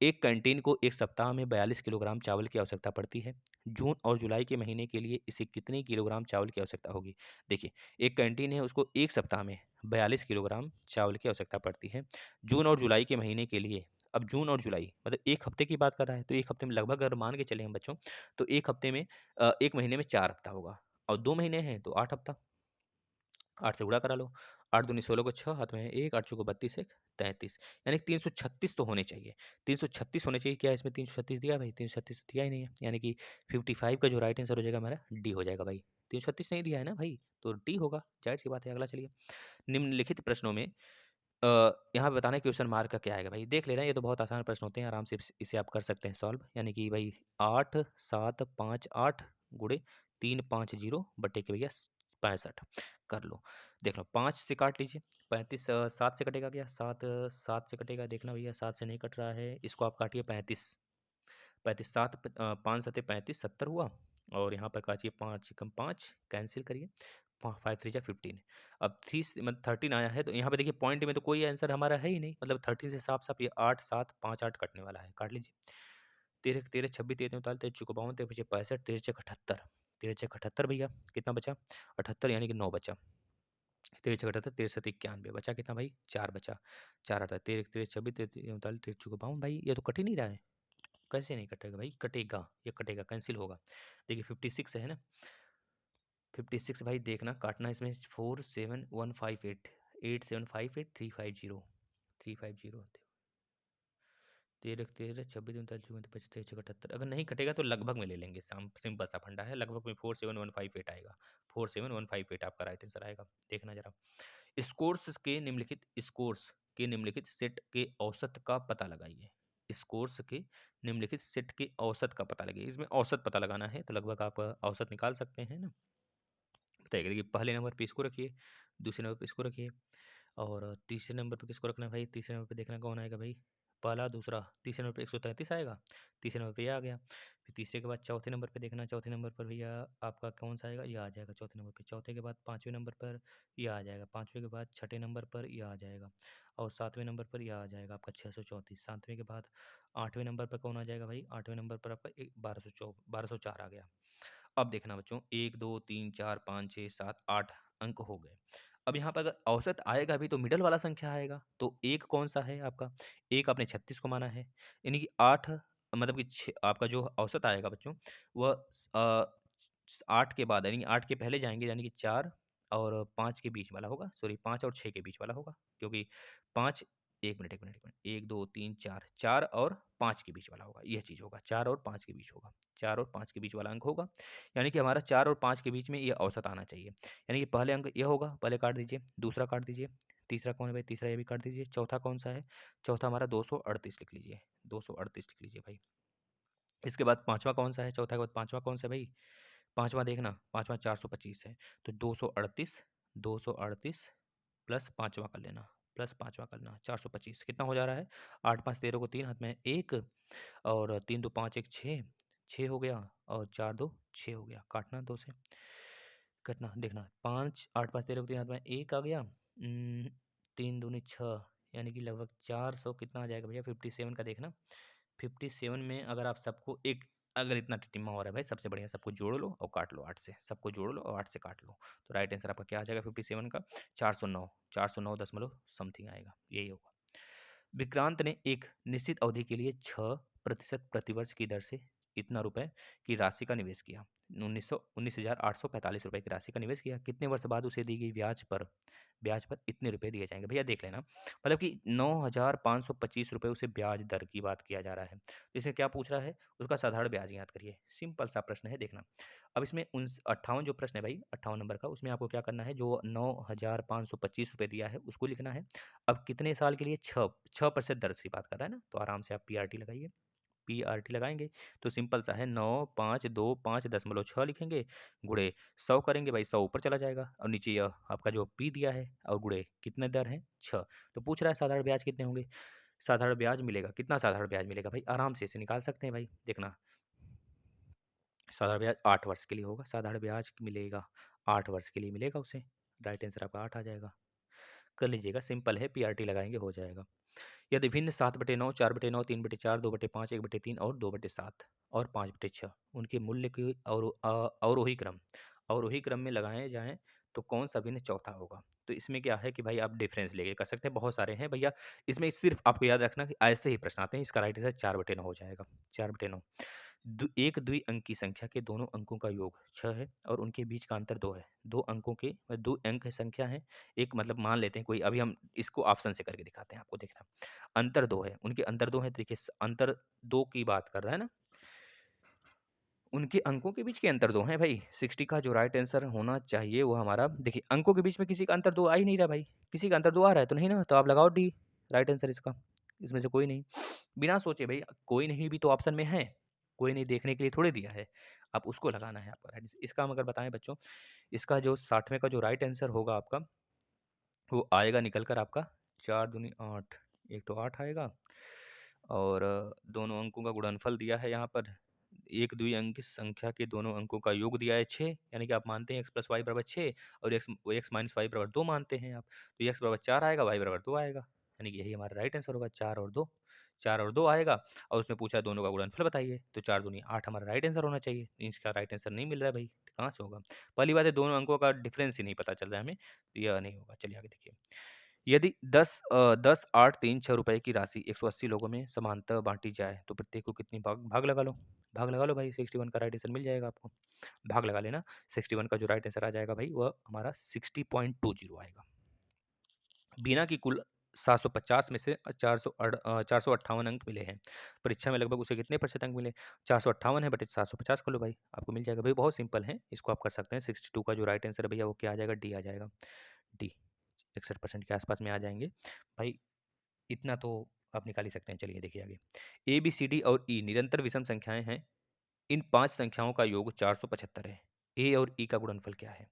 एक कैंटीन को एक सप्ताह में 42 किलोग्राम चावल की आवश्यकता पड़ती है। जून और जुलाई के महीने के लिए इसे कितने किलोग्राम चावल की आवश्यकता होगी? देखिए एक कैंटीन है, उसको एक सप्ताह में 42 किलोग्राम चावल की आवश्यकता पड़ती है। जून और जुलाई के महीने के लिए, अब जून और जुलाई मतलब एक हफ्ते की बात कर रहा है, तो एक हफ्ते में लगभग अगर मान के चले हम बच्चों, तो एक हफ्ते में एक महीने में 4 हफ्ता होगा, और 2 महीने हैं तो 8 हफ्ता। 8 से गुणा करा लो, 8 दूनी 16 को 6 हाथ में है 1, 8 चौको 32, 1 33, यानी 336 तो होने चाहिए, 336 होने चाहिए। क्या इसमें 336 दिया है भाई? 336 तो दिया ही नहीं है, यानी कि 55 का जो राइट आंसर हो जाएगा हमारा डी हो जाएगा भाई। 336 नहीं दिया है ना भाई, तो डी होगा, जाहिर सी बात है। अगला चलिए, निम्नलिखित प्रश्नों में अ, यहाँ पे बताना है क्वेश्चन मार्क का क्या आएगा भाई, देख लेना, ये तो बहुत आसान प्रश्न होते हैं, आराम से इसे आप कर सकते हैं सॉल्व। यानी कि भाई 8 7 5 8 गुणे 3 5 0 बटे के भैया 65 कर लो। देख लो 5 से काट लीजिए, 35 7 से कटेगा क्या, 7 7 से कटेगा, देखना भैया 7 से नहीं कट रहा है, इसको आप काटिए 35, 35 7 5 7 35 70 हुआ, और यहाँ पर काटिए 5 कम 5 कैंसिल करिए, 5 3 जा 15, अब मतलब 13 आया है, तो यहाँ पे देखिए पॉइंट में तो कोई आंसर हमारा है ही नहीं, मतलब 13 से साफ साफ ये 8 7 5 8 कटने वाला है, काट लीजिए। 13 13 26 13 उनतालीस 13 चौको 52 13 65 13 छः 78, 13 छः 78 भैया, कितना बचा 78, यानी कि 9 बचा। 13 छः 78 13 7 91 बचा, कितना भाई 4 बचा, 4 आता है 13 13 26 13 उनतालीस 13 चौको 52, भाई ये तो कट ही नहीं रहा है, कैसे नहीं कटेगा भाई, कटेगा, ये कटेगा, कैंसिल होगा। देखिए 56 है ना, 56 भाई देखना काटना, इसमें 47158 8758 350 350, 13 13 26 39 54 25 23 78, अगर नहीं कटेगा तो लगभग में ले लेंगे, सिंपल सा फंडा है, लगभग में 47158 आएगा, 47158 आपका राइट आंसर आएगा। देखना जरा, स्कोर्स के निम्नलिखित सेट के औसत का पता लगाइए। स्कोर्स के निम्नलिखित सेट के औसत का पता लगाइए, इसमें औसत पता लगाना है, तो लगभग आप औसत निकाल सकते हैं ना। बताइए, देखिए पहले नंबर पे इसको रखिए, दूसरे नंबर पे इसको रखिए, और तीसरे नंबर पे किसको रखना है भाई, तीसरे नंबर पे देखना कौन आएगा भाई, पहला, दूसरा, तीसरे नंबर पे 133 आएगा, तीसरे नंबर पे ये आ गया। फिर तीसरे के बाद चौथे नंबर पे देखना, चौथे नंबर पर भैया आपका कौन सा आएगा, ये आ जाएगा चौथे नंबर पे। चौथे के बाद पाँचवें नंबर पर ये आ जाएगा, पाँचवें के बाद छठे नंबर पर ये आ जाएगा, और सातवें नंबर पर ये आ जाएगा आपका 634। सातवें के बाद आठवें नंबर पर कौन आ जाएगा भाई, आठवें नंबर पर आपका 1204 आ गया। अब देखना बच्चों, 1 2 3 4 5 6 7 8 अंक हो गए। अब यहाँ पर अगर औसत आएगा भी तो मिडल वाला संख्या आएगा, तो एक कौन सा है आपका, एक आपने 36 को माना है, यानी कि 8 मतलब कि आपका जो औसत आएगा बच्चों वह 8 के बाद, यानी 8 के पहले जाएंगे, यानी कि 4 और 5 के बीच वाला होगा, सॉरी 5 और 6 के बीच वाला होगा, क्योंकि 5, एक मिनट, 1 2 3 4, 4 और 5 के बीच वाला होगा, यह चीज़ होगा, 4 और 5 के बीच होगा, 4 और 5 के बीच वाला अंक होगा, यानी कि हमारा 4 और 5 के बीच में ये औसत आना चाहिए। यानी कि पहले अंक ये होगा, पहले काट दीजिए, दूसरा काट दीजिए, तीसरा कौन है भाई, तीसरा ये भी काट दीजिए, चौथा कौन सा है, चौथा हमारा 238 लिख लीजिए, 238 लिख लीजिए भाई। इसके बाद पाँचवा कौन सा है, चौथा के बाद पाँचवा कौन सा है भाई, पाँचवा देखना, पाँचवा 425 है, तो 238 प्लस पाँचवा कर लेना, प्लस पाँचवा करना, 425 कितना हो जा रहा है, 8 5 13 को 3 हाथ में 1, और 3 2 5 1 6, 6 हो गया, और 4 2 6 हो गया, काटना 2 से, कटना देखना, 5 8 5 13 को 3 हाथ में 1 आ गया, 3 दूनी 6, यानी कि लगभग 400 कितना आ जाएगा भैया, 57 का देखना, 57 में अगर आप सबको एक, अगर इतना टिटिम्मा हो रहा है भाई, सबसे बढ़िया सबको जोड़ लो और काट लो 8 से, सबको जोड़ लो और 8 से काट लो, तो राइट आंसर आपका क्या आ जाएगा 57 का, 409, 409 दशमलव समथिंग आएगा, यही होगा। विक्रांत ने एक निश्चित अवधि के लिए 6% प्रतिवर्ष की दर से इतना रुपए की राशि का निवेश किया, 19,845 रुपए की राशि का निवेश किया, कितने वर्ष बाद उसे दी गई ब्याज पर इतने रुपए दिए जाएंगे, भैया देख लेना, मतलब कि 9,525 रुपए उसे ब्याज दर की बात किया जा रहा है, तो इसमें क्या पूछ रहा है, उसका साधारण ब्याज याद करिए, सिंपल सा प्रश्न है देखना। अब इसमें 58 जो प्रश्न है भाई, 58 नंबर का, उसमें आपको क्या करना है, जो 9,525 रुपए दिया है उसको लिखना है। अब कितने साल के लिए, 6% दर से बात कर रहा है ना, तो आराम से आप पीआरटी लगाइए, पीआरटी लगाएंगे तो सिंपल सा है, 9,525.6 लिखेंगे, गुणे 100 करेंगे भाई, 100 ऊपर चला जाएगा, और नीचे यह आपका जो पी दिया है, और गुणे कितने दर है 6, तो पूछ रहा है साधारण ब्याज कितने होंगे, साधारण ब्याज मिलेगा, कितना साधारण ब्याज मिलेगा भाई, आराम से इसे निकाल सकते हैं भाई, देखना, साधारण ब्याज 8 वर्ष के लिए होगा, साधारण ब्याज मिलेगा 8 वर्ष के लिए मिलेगा उसे, राइट आंसर आपका 8 आ जाएगा, कर लीजिएगा, सिंपल है, पीआरटी लगाएंगे हो जाएगा। यदि भिन्न 7/9, 4/9, 3/4, 2/5, 1/3 और 2/7 और 5/6 उनके मूल्य की अवरोही क्रम में लगाए जाएं तो कौन सा भिन्न चौथा होगा, तो इसमें क्या है कि भाई आप डिफरेंस लेके कर सकते हैं, बहुत सारे हैं भैया, इसमें सिर्फ आपको याद रखना कि ऐसे ही प्रश्न आते हैं, इसका राइट आंसर 4/9 हो जाएगा, 4/9। एक द्विअंकी संख्या के दोनों अंकों का योग 6 है और उनके बीच का अंतर 2 है, दो अंकों के दो अंक संख्या है, एक मतलब मान लेते हैं कोई, अभी हम इसको ऑप्शन से करके दिखाते हैं आपको, देखना, अंतर 2 है, उनके अंतर 2 है, देखिए अंतर 2 की बात कर रहा है ना, उनके अंकों के बीच के अंतर 2 हैं भाई, 60 का जो राइट आंसर होना चाहिए वो हमारा, देखिए अंकों के बीच में किसी का अंतर 2 आ ही नहीं रहा भाई, किसी का अंतर 2 आ रहा है तो नहीं ना, तो आप लगाओ डी, राइट आंसर इसका, इसमें से कोई नहीं, बिना सोचे भाई, कोई नहीं भी तो ऑप्शन में है, कोई नहीं देखने के लिए थोड़े दिया है, आप उसको लगाना है आपका राइट आंसर। इसका हम अगर बताएं बच्चों, इसका जो 60वें का जो राइट आंसर होगा आपका, वो आएगा निकल कर आपका 4 दूनी 8, एक तो 8 आएगा, और दोनों अंकों का गुणनफल दिया है यहाँ पर, एक द्विअंकी संख्या के दोनों अंकों का योग दिया है 6, यानी कि आप मानते हैं x प्लस वाई बराबर 6, और x माइनस वाई बराबर 2 मानते हैं आप, तो x बराबर 4 आएगा, y बराबर 2 आएगा, यानी कि यही हमारा राइट आंसर होगा, 4 और 2 आएगा, और उसमें पूछा दोनों का गुणनफल बताइए, तो 4 दूनी 8 हमारा राइट आंसर होना चाहिए, इसका राइट आंसर नहीं मिल रहा है भाई, तो कहाँ से होगा, पहली बात है दोनों अंकों का डिफरेंस ही नहीं पता चल रहा है हमें, तो यह नहीं होगा, चलिए आगे देखिए। यदि 10, 8, 3, 6 रुपए की राशि 180 लोगों में समानतः बांटी जाए तो प्रत्येक को कितनी भाग भाग लगा लो, भाग लगा लो भाई, 61 का राइट आंसर मिल जाएगा आपको, भाग लगा लेना, 61 का जो राइट आंसर आ जाएगा भाई वह हमारा 60.20 आएगा। बीना की कुल 750 में से 458 अंक मिले हैं, परीक्षा में लगभग उसे कितने प्रतिशत अंक मिले, 458 है बटे 750 कर लो भाई, आपको मिल जाएगा भाई, बहुत सिंपल है, इसको आप कर सकते हैं, 62 का जो राइट आंसर है भैया वो क्या आ जाएगा, डी आ जाएगा, डी 61% के आसपास में आ जाएंगे भाई, इतना तो आप निकाल ही सकते हैं, चलिए देखिए आगे। ए बी सी डी और ई निरंतर विषम संख्याएं हैं, इन 5 संख्याओं का योग 475 है, ए और ई का गुणनफल क्या है,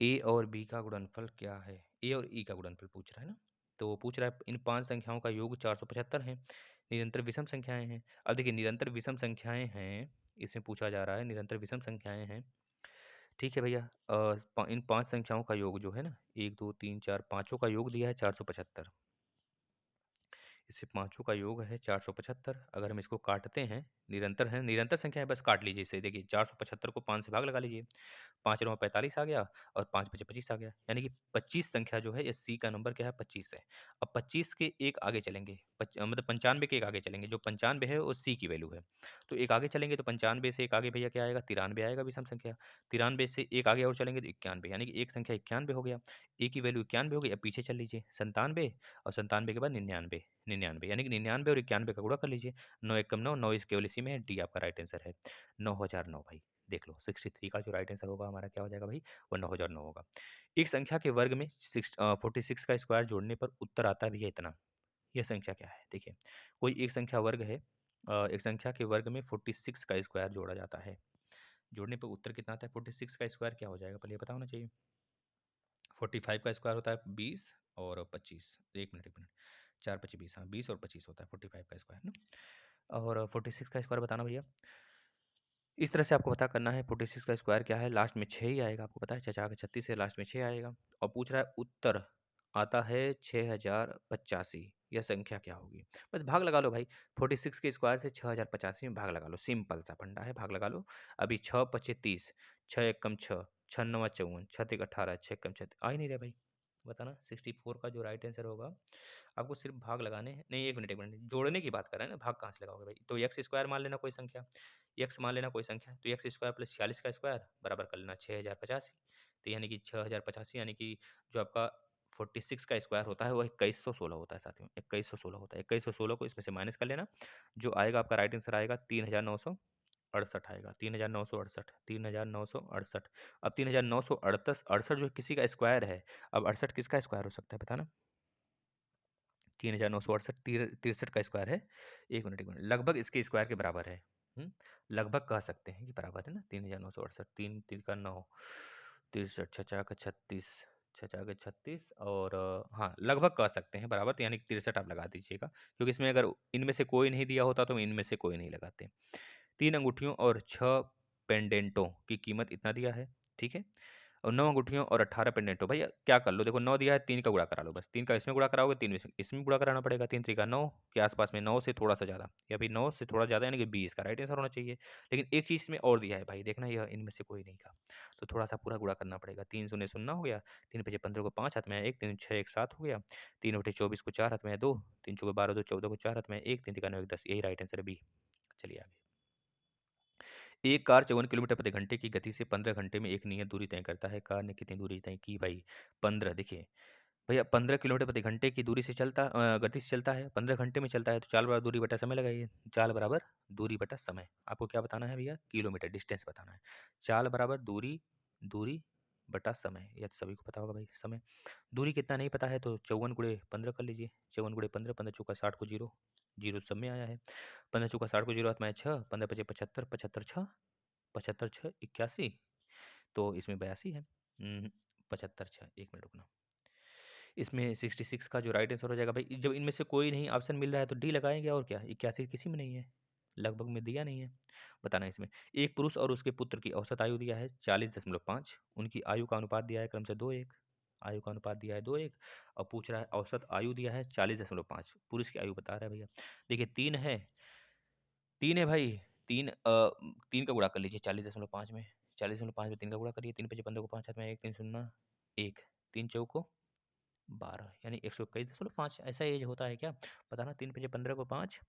ए और बी का गुणनफल क्या है, ए और ई का गुणनफल पूछ रहा है ना, तो वो पूछ रहा है इन 5 संख्याओं का योग 475 है। निरंतर विषम संख्याएँ हैं। अब देखिए निरंतर विषम संख्याएँ हैं, इसमें पूछा जा रहा है निरंतर विषम संख्याएँ हैं। ठीक है भैया इन 5 संख्याओं का योग जो है ना 1, 2, 3, 4 पाँचों का योग दिया है 475। इससे पाँचों का योग है 475। अगर हम इसको काटते हैं, निरंतर है, निरंतर संख्या है, बस काट लीजिए इसे। देखिए 475 को 5 से भाग लगा लीजिए। 5 नौ 45 आ गया और 5 पचे 25 आ गया। यानी कि 25 संख्या जो है, ये सी का नंबर क्या है 25 है। अब 25 के एक आगे चलेंगे, मतलब 95 के एक आगे चलेंगे। जो 95 है वो सी की वैल्यू है। तो एक आगे चलेंगे तो 95 से एक आगे भैया क्या आएगा 93 आएगा विषम संख्या। 93 से एक आगे और चलेंगे तो 91, यानी कि एक संख्या 91 हो गया। ए की वैल्यू 91 हो गई। अब पीछे चल लीजिए 97 और 97 के बाद 99, 99 यानी कि 99 और 91 का गुणा कर लीजिए। 9 एकम 9, 9 इस केवल इसी में है। डी आपका राइट आंसर है 9009 भाई। देख लो 63 का जो राइट आंसर होगा हमारा क्या हो जाएगा भाई, वो 9009 होगा। एक संख्या के वर्ग में 46 का स्क्वायर जोड़ने पर उत्तर आता भी है इतना। यह संख्या क्या है? देखिए कोई एक संख्या वर्ग है, एक संख्या के वर्ग में 46 का स्क्वायर जोड़ा जाता है। जोड़ने पर उत्तर कितना आता है? 46 का स्क्वायर क्या हो जाएगा पहले ये पता होना चाहिए। 45 का स्क्वायर होता है 20 और 25। एक मिनट, एक मिनट, 4 पच्चीस 20, हाँ 20 और 25 होता है 45 का स्क्वायर ना। और 46 का स्क्वायर बताना भैया। इस तरह से आपको पता करना है 46 का स्क्वायर क्या है। लास्ट में 6 ही आएगा, आपको पता है 4 के 36 है, लास्ट में 6 आएगा। और पूछ रहा है उत्तर आता है 6085। यह संख्या क्या होगी? बस भाग लगा लो भाई। 46 के स्क्वायर से 6085 में भाग लगा लो। सिंपल सा फंडा है, भाग लगा लो। अभी 6 पचे 30, 6 एकम 6, 6 नवा 54, 6 तिक 18, 6 एकम 6, आ ही नहीं रहा भाई। बताना 64 का जो राइट आंसर होगा। आपको सिर्फ भाग लगाने हैं। नहीं, एक मिनट, एक मिनट, जोड़ने की बात कर रहे हैं ना, भाग कहाँ से लगाओगे भाई? तो एक्स स्क्वायर मान लेना कोई संख्या, एक्स मान लेना कोई संख्या, तो एक्स स्क्वायर प्लस 46 का स्क्वायर बराबर कर लेना 6085। तो यानी कि 6085 यानी कि जो आपका 46 का स्क्वायर होता है वो 2116 होता है साथियों, 2116 होता है। 2116 को इसमें से माइनस कर लेना, जो आएगा आपका राइट आंसर आएगा 3968 आएगा। 3968, 3968। अब 3968, 68 जो किसी का स्क्वायर है, अब 68 किसका स्क्वायर हो सकता है बताना? 3968 63 का स्क्वायर है। एक मिनट, एक मिनट, लगभग इसके स्क्वायर के बराबर है। लगभग कह सकते हैं कि बराबर है ना। 3968, 3 3 का 9, 63, 6 का 36, 6 का 36 और हाँ लगभग कह सकते हैं बराबर। तो यानी कि 63 आप लगा दीजिएगा, क्योंकि इसमें अगर इनमें से कोई नहीं दिया होता तो इनमें से कोई नहीं लगाते। 3 अंगूठियों और 6 पेंडेंटों की कीमत इतना दिया है, ठीक है। और 9 अंगूठियों और 18 पेंडेंटों, भैया क्या कर लो, देखो 9 दिया है, 3 का गुणा करा लो बस। 3 का इसमें गुणा कराओगे, 3 इसमें गुणा कराना पड़ेगा। 3 3 का 9 के आसपास में, 9 से थोड़ा सा ज़्यादा, या फिर 9 से थोड़ा ज़्यादा, यानी कि 20 का राइट आंसर होना चाहिए। लेकिन एक चीज़ में और दिया है भाई, देखना यह इनमें से कोई नहीं का, तो थोड़ा सा पूरा गुणा करना पड़ेगा। 3 शून्य शून्य हो गया, 3 पचे 15 को 5 हाथ में 1, 3 6 1 7 हो गया, 3 बटे 24 को 4 हाथ में 2, 3 चौके 12 2 14 को 4 हाथ में 1, 3 तिका 9 1 10, यही राइट आंसर है बी। चलिए आगे। एक कार 54 किलोमीटर प्रति घंटे की गति से 15 घंटे में एक नियत दूरी तय करता है। कार ने कितनी दूरी तय की भाई? 15। देखिए भैया 15 किलोमीटर प्रति घंटे की दूरी से चलता, गति से चलता है, 15 घंटे में चलता है, तो चाल बराबर दूरी बटा समय लगाइए। चाल बराबर दूरी बटा समय। आपको क्या बताना है भैया? किलोमीटर, डिस्टेंस बताना है। चाल बराबर दूरी, दूरी बटा समय, यह तो सभी को पता होगा भाई। समय, दूरी कितना नहीं पता है तो 54 गुणे 15 कर लीजिए। 54 गुणे 15, 15 चौका 60 को 0, 0 सब में आया है। 15 चौका 60 को 0 हाथ में 6, 15 पचे 75, 75 6, 75 6 81, तो इसमें 82 है। 75 6, एक मिनट रुकना। इसमें 66 का जो राइट आंसर हो जाएगा भाई, जब इनमें से कोई नहीं ऑप्शन मिल रहा है तो डी लगाएंगे, और क्या 81 किसी में नहीं है, लगभग में दिया नहीं है। बताना इसमें एक पुरुष और उसके पुत्र की औसत आयु दिया है 40.5, उनकी आयु का अनुपात दिया है क्रम से 2:1, आयु का अनुपात दिया है 2:1, और पूछ रहा है औसत आयु दिया है 40.5। पुरुष की आयु बता रहा है भैया। देखिए 3 है, 3 है भाई, 3 3 का गुणा कर लीजिए 40.5 में, 40.5 में 3 का गुणा करिए। 3 पचे 15 को 5 हाथ में 1, 3 शून्य 1, 3 चौको 12, यानी 121.5। ऐसा एज होता है क्या? बताना। 3 पचे 15 को 5,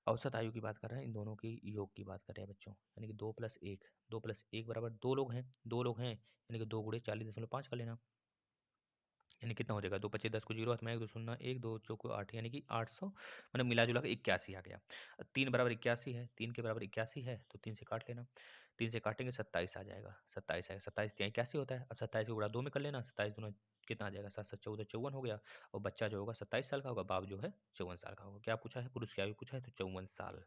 औसत आयु की बात कर रहे हैं, इन दोनों की योग की बात कर रहे हैं बच्चों। यानी कि 2 + 1, 2 + 1 बराबर 2 लोग हैं, 2 लोग हैं, यानी कि 2 गुणे 40.5 कर लेना। यानी कितना हो जाएगा? 2 पचे 10 को 0 हाथ में 1, 2 शून्य 1, 2 चौको 8, यानी कि 800, मतलब मिला जुला के 81 आ गया। 3 बराबर 81 है, 3 के बराबर 81 है, तो 3 से काट लेना। 3 से काटेंगे 27 आ जाएगा, 27 आएगा। 27 ત્યાં 81 होता है। अब 27 को गुणा 2 में कर लेना। 27 दूना कितना आ जाएगा? 7 7 14 54 हो गया। और बच्चा जो होगा 27 साल का होगा, बाप जो है 54 साल का होगा। क्या पूछा है? पुरुष की आयु पूछा है, तो 54 साल।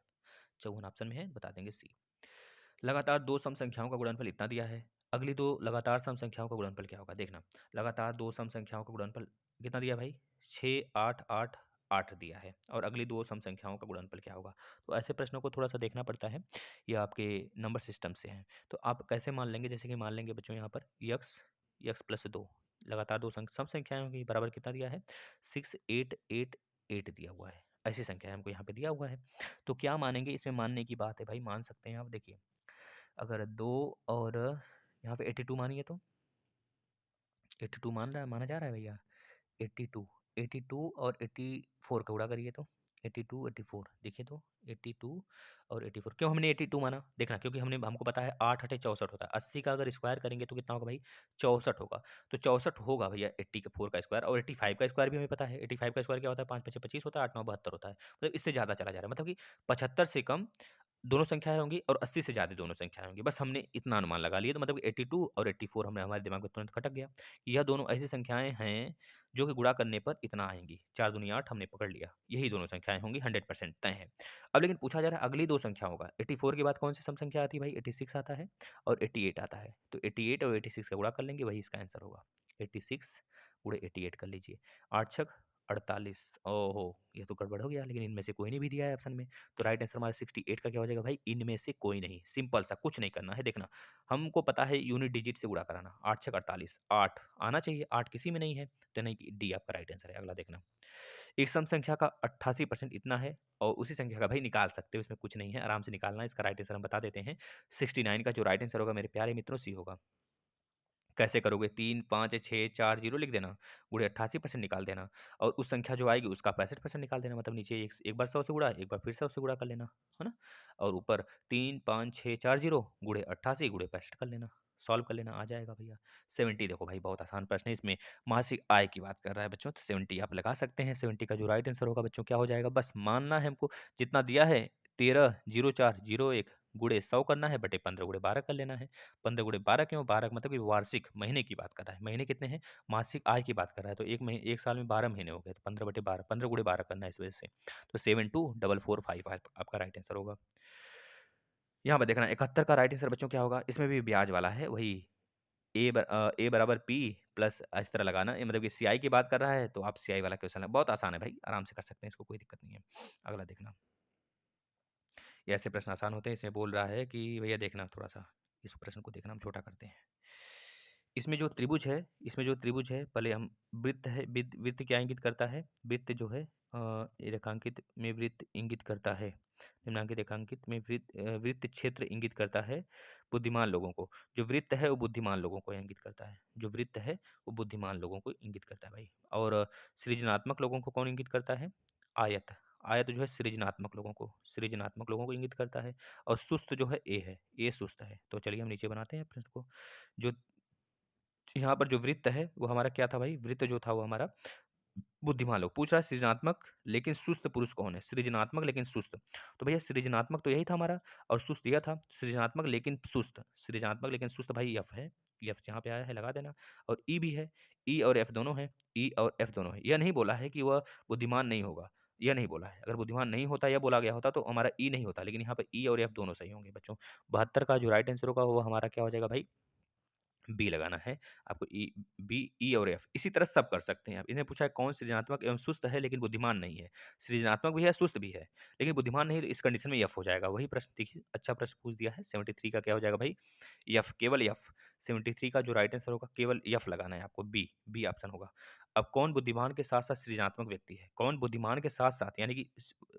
54 ऑप्शन में है, बता देंगे सी। लगातार 2 सम संख्याओं का गुणनफल इतना दिया है। अगली 2 लगातार सम संख्याओं का गुणनफल क्या होगा? देखना, लगातार 2 सम संख्याओं का गुणनफल कितना दिया भाई? 6, 8, 8, 8 दिया है और अगली 2 सम संख्याओं का गुणनफल क्या होगा? तो ऐसे प्रश्नों को थोड़ा-सा देखना पड़ता है, ये आपके नंबर सिस्टम से हैं। तो आप कैसे मान लेंगे? जैसे कि मान लेंगे बच्चों यहाँ पर x प्लस 2 लगातार 2 सम संख्याएँ होंगी, बराबर कितना दिया है? 6, 8, 8, 8 दिया हुआ है। ऐसी संख्या हमको यहाँ पे दिया हुआ है। तो क्या मानेंगे? इसमें मानने की बात है भाई, मान सकते हैं आप। देखिए, अगर 2 और यहाँ पे 82 मानिए तो 82 माना जा रहा है भैया। 82 82 और 84 का गुणा करिए तो 82 84 देखिए तो 82 और 84 क्यों हमने 82 माना? देखना, क्योंकि हमको पता है 8 अठे 64 होता है। 80 का अगर स्क्वायर करेंगे तो कितना होगा भाई? 64 होगा। तो 64 होगा भैया 84 का स्क्वायर, और 85 का स्क्वायर भी हमें पता है। 85 का स्क्वायर क्या होता है? 5 पचे 25 होता है, 8 9 72 होता है। मतलब इससे ज़्यादा चला जा रहा है, मतलब कि 75 से कम दोनों संख्याएँ होंगी और 80 से ज़्यादा दोनों संख्याएँ होंगी। बस हमने इतना अनुमान लगा लिया, तो मतलब 82 और 84 हमने हमारे दिमाग में तुरंत खटक गया। यह दोनों ऐसी संख्याएँ हैं जो कि गुणा करने पर इतना आएँगी। 4 दूनी 8 हमने पकड़ लिया। यही दोनों संख्याएँ होंगी, 100% तय है। अब लेकिन पूछा जा रहा है अगली 2 संख्याओं का। 84 के बाद कौन-सी सम संख्या आती है भाई? 86 आता है और 88 आता है। तो 88 और 86 का गुणा कर लेंगे, वही इसका आंसर होगा। 86 गुणे 88 कर लीजिए। 8 छक 48। ओहो! ये तो गड़बड़ हो गया, लेकिन इनमें से कोई नहीं भी दिया है ऑप्शन में। तो राइट आंसर हमारा 68 का क्या हो जाएगा भाई? इनमें से कोई नहीं। सिंपल सा, कुछ नहीं करना है। देखना, हमको पता है यूनिट डिजिट से गुणा कराना। 8 छक 48, 8 आना चाहिए, 8 किसी में नहीं है, तो नहीं कि डी आपका राइट आंसर है। अगला देखना, एक सम संख्या का 88% इतना है और उसी संख्या का भाई निकाल सकते हो, इसमें कुछ नहीं है, आराम से निकालना है। इसका राइट आंसर हम बता देते हैं। 69 का जो राइट आंसर होगा मेरे प्यारे मित्रों, सी होगा। कैसे करोगे? 3, 5, 6, 4 0 लिख देना, गुणे 88% निकाल देना और उस संख्या जो आएगी उसका 65% निकाल देना। मतलब नीचे एक बार 100 से गुणा, एक बार फिर 100 से गुणा कर लेना, है ना? और ऊपर 3, 5, 6, 4 0 गुणे 88 गुणे 65 कर लेना, सॉल्व कर लेना, आ जाएगा भैया। 70 देखो भाई, बहुत आसान प्रश्न है, इसमें मासिक आय की बात कर रहा है बच्चों, तो 70 आप लगा सकते हैं। 70 का जो राइट आंसर होगा बच्चों क्या हो जाएगा? बस मानना है हमको, जितना दिया है 130401 गुणे 100 करना है, बटे 15 गुणे 12 कर लेना है। 15 गुणे 12 क्यों? 12 मतलब कि वार्षिक, महीने की बात कर रहा है। महीने कितने हैं? मासिक आय की बात कर रहा है। तो एक साल में 12 महीने हो गए, तो 15 बटे 12, 15 गुणे 12 करना है इस वजह से। तो 724455 आपका राइट आंसर होगा। यहाँ पे देखना, 71 का राइट आंसर बच्चों क्या होगा? इसमें भी ब्याज वाला है, वही ए बराबर पी प्लस इस तरह लगाना। ये मतलब कि सीआई की बात कर रहा है, तो आप सीआई वाला क्वेश्चन है। बहुत आसान है भाई, आराम से कर सकते हैं इसको, कोई दिक्कत नहीं है। अगला देखना, ये ऐसे प्रश्न आसान होते हैं। इसमें बोल रहा है कि भैया देखना थोड़ा सा, इस प्रश्न को देखना, हम छोटा करते हैं। इसमें जो त्रिभुज है, पहले हम वृत्त है, वृत्त क्या इंगित करता है? वृत्त जो है रेखांकित में वृत्त इंगित करता है। निम्नांकित रेखांकित में वृत्त क्षेत्र इंगित करता है बुद्धिमान लोगों को। जो वृत्त है वो बुद्धिमान लोगों को इंगित करता है। जो वृत्त है वो बुद्धिमान लोगों को इंगित करता है भाई। और सृजनात्मक लोगों को कौन इंगित करता है? आयत। आयत जो है सृजनात्मक लोगों को इंगित करता है। और सुस्त जो है ए है, ए सुस्त है। तो चलिए हम नीचे बनाते हैं प्रश्न को। जो यहाँ पर जो वृत्त है वो हमारा क्या था भाई? वृत्त जो था वो हमारा बुद्धिमान लोग। पूछ रहा है सृजनात्मक लेकिन सुस्त पुरुष कौन है? सृजनात्मक लेकिन सुस्त। तो भैया सृजनात्मक तो यही था हमारा, और सुस्त यह था। सृजनात्मक लेकिन सुस्त, सृजनात्मक लेकिन सुस्त भाई एफ है। एफ जहाँ पे आया है लगा देना। और ई भी है, ई और एफ दोनों है, ई और एफ दोनों है। यह नहीं बोला है कि वह बुद्धिमान नहीं होगा, यह नहीं बोला है। अगर बुद्धिमान नहीं होता, यह बोला गया होता, तो हमारा ई नहीं होता, लेकिन यहाँ पर ई और एफ दोनों सही होंगे बच्चों। 72 का जो राइट आंसर होगा वो हमारा क्या हो जाएगा भाई? बी लगाना है आपको। ई और एफ इसी तरह सब कर सकते हैं आप। इन्हें पूछा है कौन सृजनात्मक एवं सुस्त है लेकिन बुद्धिमान नहीं है? सृजनात्मक भी है, सुस्त भी है, लेकिन बुद्धिमान नहीं है, तो इस कंडीशन में एफ हो जाएगा। वही प्रश्न देखिए, अच्छा प्रश्न पूछ दिया है। 73 का क्या हो जाएगा भाई? एफ, केवल एफ। 73 का जो राइट आंसर होगा केवल एफ लगाना है आपको, बी, बी ऑप्शन होगा। अब कौन बुद्धिमान के साथ साथ सृजनात्मक व्यक्ति है? कौन बुद्धिमान के साथ साथ, यानी कि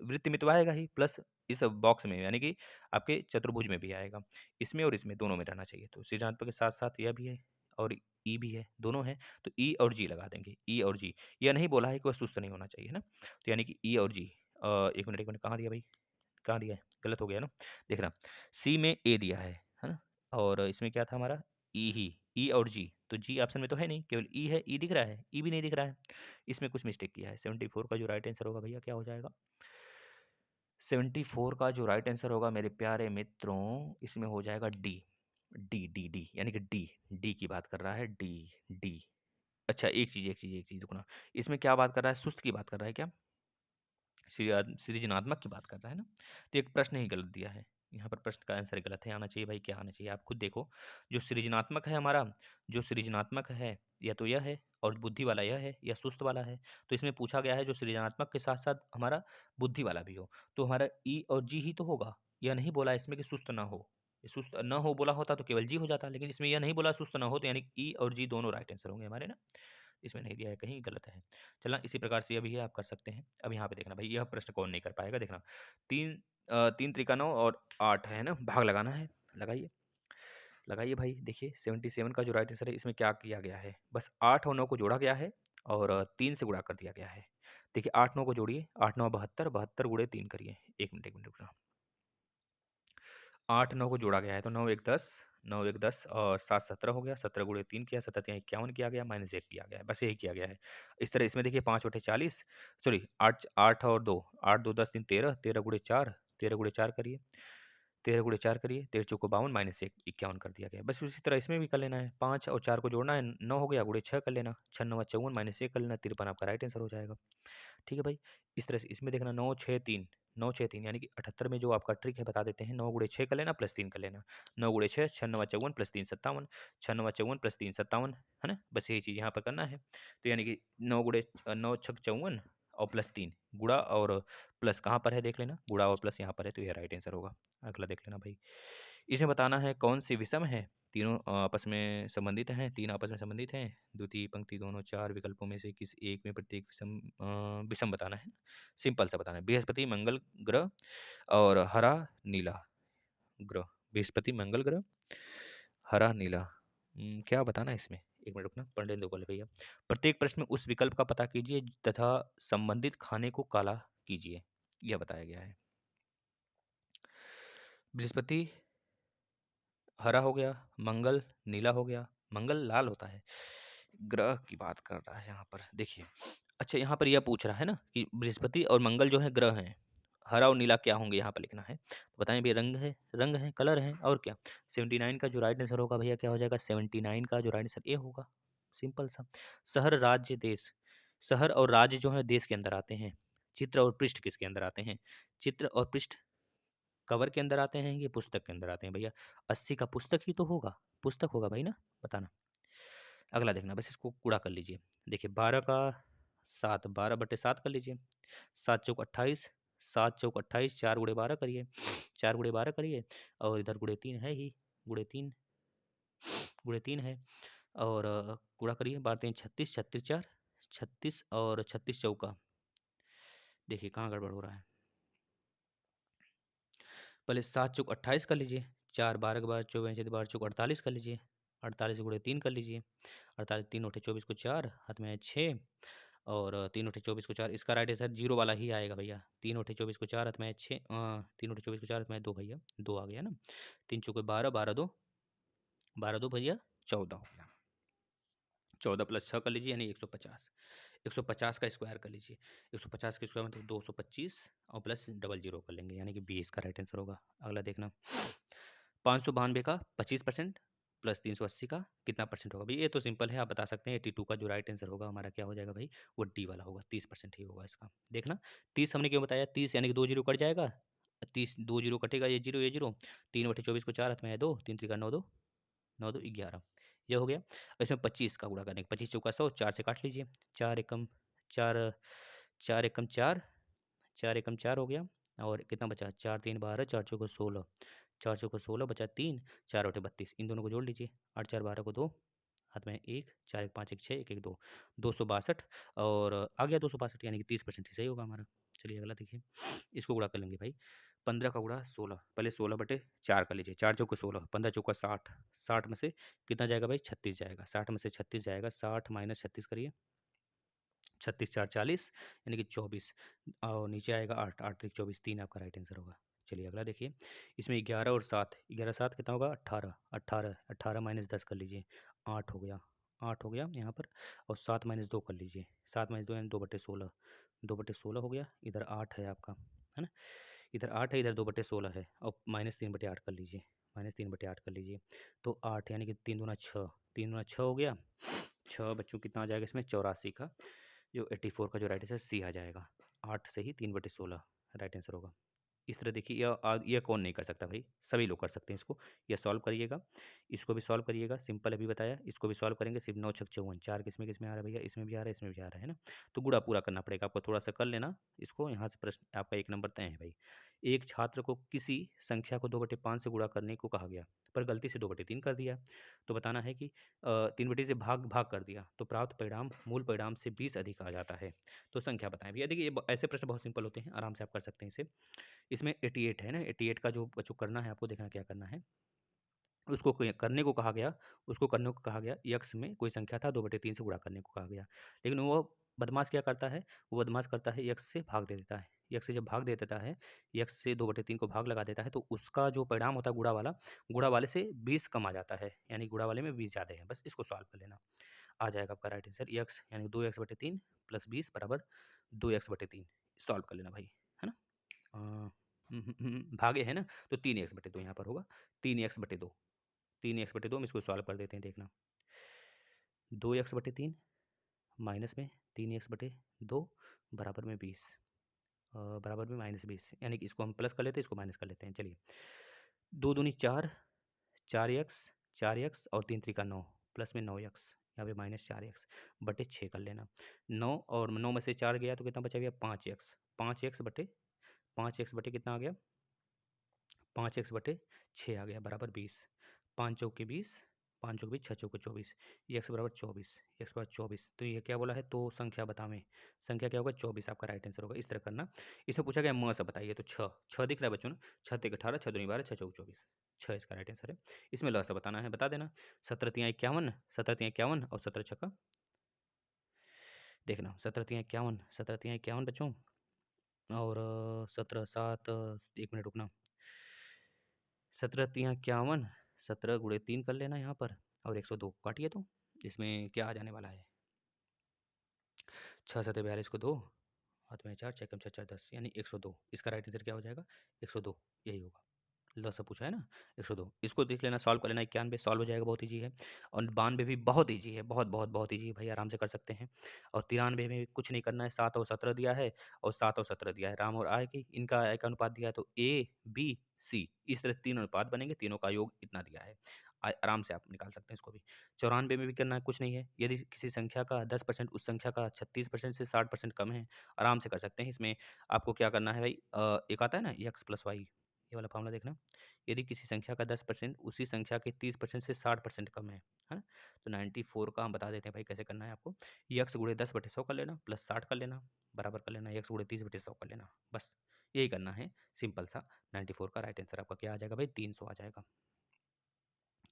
वृत्त में तो आएगा ही, प्लस इस बॉक्स में, यानी कि आपके चतुर्भुज में भी आएगा। इसमें और इसमें दोनों में रहना चाहिए। तो सृजनात्मक के साथ साथ यह भी है और ई भी है, दोनों है। तो ई और जी लगा देंगे, ई और जी। यह नहीं बोला है कि वह सुस्त नहीं होना चाहिए ना, तो यानी कि ई और जी। एक मिनट, कहाँ दिया भाई? कहाँ दिया है? गलत हो गया ना। देखना, सी में ए दिया है ना, और इसमें क्या था हमारा? ई ही, ई और जी। तो जी ऑप्शन में तो है नहीं, केवल ई है। ई दिख रहा है, ई भी नहीं दिख रहा है। इसमें कुछ मिस्टेक किया है। 74 का जो राइट आंसर होगा भैया क्या हो जाएगा? 74 का जो राइट आंसर होगा मेरे प्यारे मित्रों, इसमें हो जाएगा डी। डी डी डी, यानी कि डी, डी की बात कर रहा है, डी, डी। अच्छा, एक चीज रुकना, इसमें क्या बात कर रहा है? सुस्त की बात कर रहा है क्या? सृजनात्मक की बात कर रहा है ना, तो एक प्रश्न ही गलत दिया है। यहाँ पर प्रश्न का आंसर गलत है, आना चाहिए भाई क्या आना चाहिए, आप खुद देखो। जो सृजनात्मक है हमारा, जो सृजनात्मक है या तो यह है और बुद्धि वाला यह है या सुस्त वाला है। तो इसमें पूछा गया है जो सृजनात्मक के साथ साथ हमारा बुद्धि वाला भी हो, तो हमारा ई और जी ही तो होगा। यह नहीं बोला इसमें कि सुस्त ना हो, ये सुस्त ना हो बोला होता तो केवल जी हो जाता, लेकिन इसमें यह नहीं बोला सुस्त ना हो, तो यानी ई और जी दोनों राइट आंसर होंगे हमारे ना। इसमें नहीं दिया है, कहीं गलत है। चलना इसी प्रकार से अभी आप कर सकते हैं। अब यहाँ पे देखना भाई, यह प्रश्न कौन नहीं कर पाएगा, देखना। तीन 3 त्रिका 9 और 8 है ना, भाग लगाना है। लगाइए, लगाइए भाई। देखिए 77 का जो राइट आंसर है, इसमें क्या किया गया है, बस 8 और 9 को जोड़ा गया है और 3 से गुणा कर दिया गया है। देखिए 8 9 को जोड़िए, 8 9 72, 72 गुणे 3 करिए। 1 मिनट रुकना। 8 9 को जोड़ा गया है तो 9 1 10, 9 1 10 और 7 17 हो गया। 17 गुणे 3 किया, 17 3 51 किया गया, माइनस 1 किया गया है, बस यही किया गया है। इस तरह इसमें देखिए 5 बटे 40, सॉरी 8 8 और 2, 8 2 10 3 13, 13 गुणे 4, 13 गुणे 4 करिए, 13 गुणे 4 करिए, 13 चौको 52, माइनस 1 51 कर दिया गया। बस उसी तरह इसमें भी कर लेना है। 5 और 4 को जोड़ना है, 9 हो गया, गुणे 6 कर लेना, 6 9 54, माइनस 1 कर लेना, 53 आपका राइट आंसर हो जाएगा। ठीक है भाई। इस तरह से इसमें देखना 9 6 3, 9 6 3 यानी कि 78 में जो आपका ट्रिक है बता देते हैं। 9 गुणे 6 कर लेना प्लस 3 कर लेना, 9 गुणे 6 6 9 54 प्लस 3 57, 6 9 54 प्लस 3 57, है ना। बस यही चीज़ यहाँ पर करना है। तो यानी कि 9 गुणे 9 6 54 और प्लस 3 गुणा और प्लस कहाँ पर है देख लेना, गुणा और प्लस यहाँ पर है, तो यह राइट आंसर होगा। अगला देख लेना भाई। इसमें बताना है कौन सी विषम है, तीनों आपस में संबंधित हैं, 3 आपस में संबंधित हैं, द्वितीय पंक्ति दोनों 4 विकल्पों में से किस एक में प्रत्येक विषम विषम बताना है। सिंपल सा बताना है, बृहस्पति मंगल ग्रह और हरा नीला ग्रह, बृहस्पति मंगल ग्रह, हरा नीला। क्या बताना है इसमें, 1 मिनट रुकना, पढ़ने दो पहले भैया। प्रत्येक प्रश्न में उस विकल्प का पता कीजिए तथा संबंधित खाने को काला कीजिए, यह बताया गया है। बृहस्पति हरा हो गया, मंगल नीला हो गया, मंगल लाल होता है। ग्रह की बात कर रहा है यहाँ पर, देखिए। अच्छा यहाँ पर यह पूछ रहा है ना कि बृहस्पति और मंगल जो है ग्रह हैं, हरा और नीला क्या होंगे यहाँ पर लिखना है। तो बताएं भैया, रंग है, रंग है, कलर है, और क्या। 79 का जो राइट आंसर होगा भैया क्या हो जाएगा, 79 का जो राइट आंसर ए होगा। सिंपल सा। शहर राज्य देश, शहर और राज्य जो है देश के अंदर आते हैं। चित्र और पृष्ठ किसके अंदर आते हैं, चित्र और पृष्ठ कवर के अंदर आते हैं, ये पुस्तक के अंदर आते हैं भैया। 80 का पुस्तक ही तो होगा, पुस्तक होगा भाई ना, बताना। अगला देखना, बस इसको कूड़ा कर लीजिए। देखिए 12 का 7, 12 बटे 7 कर लीजिए। 7 चौक 28, 7 चौक 28, 4 गुणे 12 करिए, 4 गुणे 12 करिए, और इधर गुणे 3 है ही, गुणे 3, गुणे 3 है, और कूड़ा करिए। 12 3 36, 36 4 36, और 36 चौका, देखिए कहाँ गड़बड़ हो रहा है। पहले 7 चौक 28 कर लीजिए, 4 12 के बाद 24 12 चौक 48 कर लीजिए, 48 गुणे 3 कर लीजिए, 48 3 उठे 24 को 4, हाथ में है 6, और 3 उठे 24 को 4, इसका राइट आंसर जीरो वाला ही आएगा भैया। 3 उठे 24 को 4, हाथ में है 6, 3 उठे 24 को 4, हाथ में है 2 भैया, 2 आ गया ना। 3 चौके 12, 12 2, 12 2 भैया 14 हो गया। 14 प्लस 6 कर लीजिए, यानी 150। 150 का स्क्वायर कर लीजिए, 150 का स्क्वायर मतलब 225, और प्लस डबल जीरो कर लेंगे, यानी कि 20 का राइट आंसर होगा। अगला देखना, 592 का 25% प्लस 380 का कितना परसेंट होगा भाई, ये तो सिंपल है, आप बता सकते हैं। 82 का जो राइट आंसर होगा हमारा क्या हो जाएगा भाई, वो डी वाला होगा, 30% ही होगा इसका। देखना 30 हमने क्यों बताया, 30 यानी कि 2 जीरो कट जाएगा, 30 2 जीरो कटेगा, ये जीरो ये जीरो, 3 बटे 24 को 4, हाथ में है 2, 3 3 का 9 2, 9 2 11, ये हो गया। और इसमें 25 का गुणा करने, 25 चौका 100, 4 से काट लीजिए, 4 एकम 4, 4 एकम 4, 4 एकम 4 हो गया, और कितना बचा, 4 3 12, 4 चौको 16, 4 चौको 16 बचा 3, 4 बटे 32, इन दोनों को जोड़ लीजिए, 8 4 12 को 2, हाथ में 1, 4 1 5 1 6 1 1 2, 262, और आ गया 262, यानी कि 30% ही सही होगा हमारा। चलिए अगला देखिए, इसको गुणा कर लेंगे भाई। 15 का गुणा 16, पहले 16 बटे 4 कर लीजिए, 4 चौको 16, 15 चौका 60, 60 में से कितना जाएगा भाई, 36 जाएगा, 60 में से 36 जाएगा, 60 माइनस 36 करिए, 36 4 40, यानी कि 24, और नीचे आएगा 8, 8 3 24, 3 आपका राइट आंसर होगा। चलिए अगला देखिए, इसमें 11 और 7, 11 7 कितना होगा, 18, 18, 18 माइनस 10 कर लीजिए, 8 हो गया, 8 हो गया यहाँ पर, और 7 माइनस 2 कर लीजिए, 7 माइनस 2 यानी 2 बटे 16, 2 बटे 16 हो गया, इधर 8 है आपका, है ना, इधर 8 है, इधर 2 बटे 16 है, और माइनस 3 बटे 8 कर लीजिए, माइनस 3 बटे 8 कर लीजिए, तो 8 यानी कि 3 दूना 6, 3 दूना 6 हो गया, 6 बच्चों कितना आ जाएगा इसमें, 84 का, जो 84 का जो राइट आंसर सी आ जाएगा। 8 से ही 3 बटे 16 राइट आंसर होगा। इस तरह देखिए, यह कौन नहीं कर सकता भाई, सभी लोग कर सकते हैं इसको। यह सॉल्व करिएगा, इसको भी सॉल्व करिएगा, सिंपल अभी बताया, इसको भी सॉल्व करेंगे। सिर्फ 9 छक 54, 4 किस में आ रहा है भैया, इसमें भी आ रहा है, इसमें भी आ रहा है ना। तो गुणा पूरा करना पड़ेगा आपको, थोड़ा सा कर लेना इसको, यहाँ से प्रश्न आपका 1 नंबर तय है भाई। एक छात्र को किसी संख्या को 2/5 से गुणा करने को कहा गया, पर गलती से 2/3 कर दिया। तो बताना है कि 3/3 से भाग भाग कर दिया, तो प्राप्त परिणाम मूल परिणाम से 20 अधिक आ जाता है। तो संख्या बताएं भैया। देखिए, ऐसे प्रश्न बहुत सिंपल होते हैं, आराम से आप कर सकते हैं इसे। इसमें 88 है ना, 88 का जो बच्चों करना है आपको, देखना क्या करना है। उसको करने को कहा गया, उसको करने को कहा गया, यक्स में कोई संख्या था, 2/3 से गुणा करने को कहा गया, लेकिन वो बदमाश क्या करता है, वो बदमाश करता है यक्स से भाग दे देता है। यक्स से जब भाग दे देता है, यक्स से 2/3 को भाग लगा देता है, तो उसका जो परिणाम होता है गुणा वाला, गुणा वाले से 20 कम आ जाता है, यानी गुणा वाले में 20 ज़्यादा है। बस इसको सॉल्व कर लेना, आ जाएगा आपका राइट आंसर। यक्स यानी 2x/3 प्लस 20 बराबर 2x/3। सॉल्व कर लेना भाई, है ना। भागे है ना, तो 3x/2 यहाँ पर होगा, 3x/2, 3x/2 हम इसको सॉल्व कर देते हैं, देखना। 2x/3 माइनस में 3x/2 बराबर में 20, बराबर में -20, यानी कि इसको हम प्लस कर लेते हैं, इसको माइनस कर लेते हैं। चलिए, 2 दूनी 4, 4x, 4x और 3 त्रिका 9, प्लस में 9x, यहाँ पे -4x बटे 6 कर लेना। 9 और 9 में से 4 गया तो कितना बचा भैया, 5x, 5x बटे कितना आ गया, 5x/6 आ गया, बराबर 20। 5 चौके 20, 5 चौके 20, 6 चौके 24, x बराबर 24, x बराबर 24। तो ये क्या बोला है, तो संख्या बतावें, संख्या क्या होगा, 24 आपका राइट आंसर होगा। इस तरह करना। इसमें पूछा गया म से बताइए, तो 6 दिख रहा है बच्चों ना, 6 तिक 18, 6 दूनी 12, 6 चौक 24, 6 इसका राइट आंसर है। इसमें ल से बताना है, बता देना। 17 तियाँ 51, 17 तियाँ 51 और 17 छक्का, देखना 17 तियाँ 51, 17 तियाँ 51 बच्चों, और 17 7, 1 मिनट रुकना, 17 तियाँ 51, 17 गुणे 3 कर लेना यहाँ पर, और 102 काटिए, तो इसमें क्या आ जाने वाला है, 6 सत्ते 42 को 2, हाथ में 4, 6 कम 6 4 10, यानी 102। इसका राइट आंसर क्या हो जाएगा, 102, यही होगा। ल से पूछा है ना, 102। इसको देख लेना, सॉल्व कर लेना, 91 सॉल्व हो जाएगा, बहुत ईजी है। और 92 भी बहुत ईजी है, बहुत बहुत बहुत ईजी है भाई, आराम से कर सकते हैं। और 93 में कुछ नहीं करना है, 7 और 17 दिया है, और 7 और 17 दिया है, राम और आय की, इनका आय का अनुपात दिया है, तो ए बी सी, इस तरह 3 अनुपात बनेंगे, तीनों का योग इतना दिया है। आराम से आप निकाल सकते हैं इसको भी। 94 में भी करना है, कुछ नहीं है। यदि किसी संख्या का 10% उस संख्या का 36% से 60% कम है, आराम से कर सकते हैं। इसमें आपको क्या करना है भाई, एक आता है ना एक्स प्लस वाई, ये वाला फॉर्मूला देखना। यदि किसी संख्या का 10% उसी संख्या के 30% से 60% कम है ना, तो 94 का हम बता देते हैं भाई, कैसे करना है आपको। यक्स गुणे 10/100 कर लेना, प्लस 60 कर लेना, बराबर कर लेना यक्स गुणे 30/100 कर लेना, बस यही करना है, सिंपल सा। 94 का राइट आंसर आपका क्या आ जाएगा भाई, 300 आ जाएगा।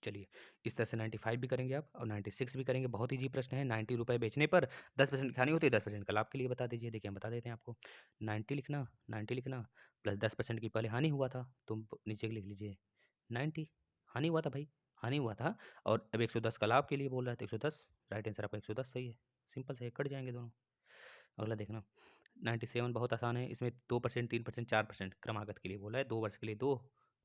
चलिए, इस तरह से 95 भी करेंगे आप, और 96 भी करेंगे। बहुत ईजी प्रश्न है। 90 रुपये बेचने पर 10% की हानि होती है, 10% का लाभ के लिए बता दीजिए। देखिए हम बता देते हैं आपको, 90 लिखना, 90 लिखना, प्लस 10% की पहले हानि हुआ था, तुम नीचे लिख लीजिए 90, हानि हुआ था भाई, हानि हुआ था, और अब 110 का लाभ के लिए बोल रहा है, तो 110 राइट आंसर आपका 110 सही है। सिंपल से कट जाएंगे दोनों। अगला देखना, 97 बहुत आसान है। इसमें 2%, 3%, 4% क्रमागत के लिए बोला है, 2 वर्ष के लिए 2,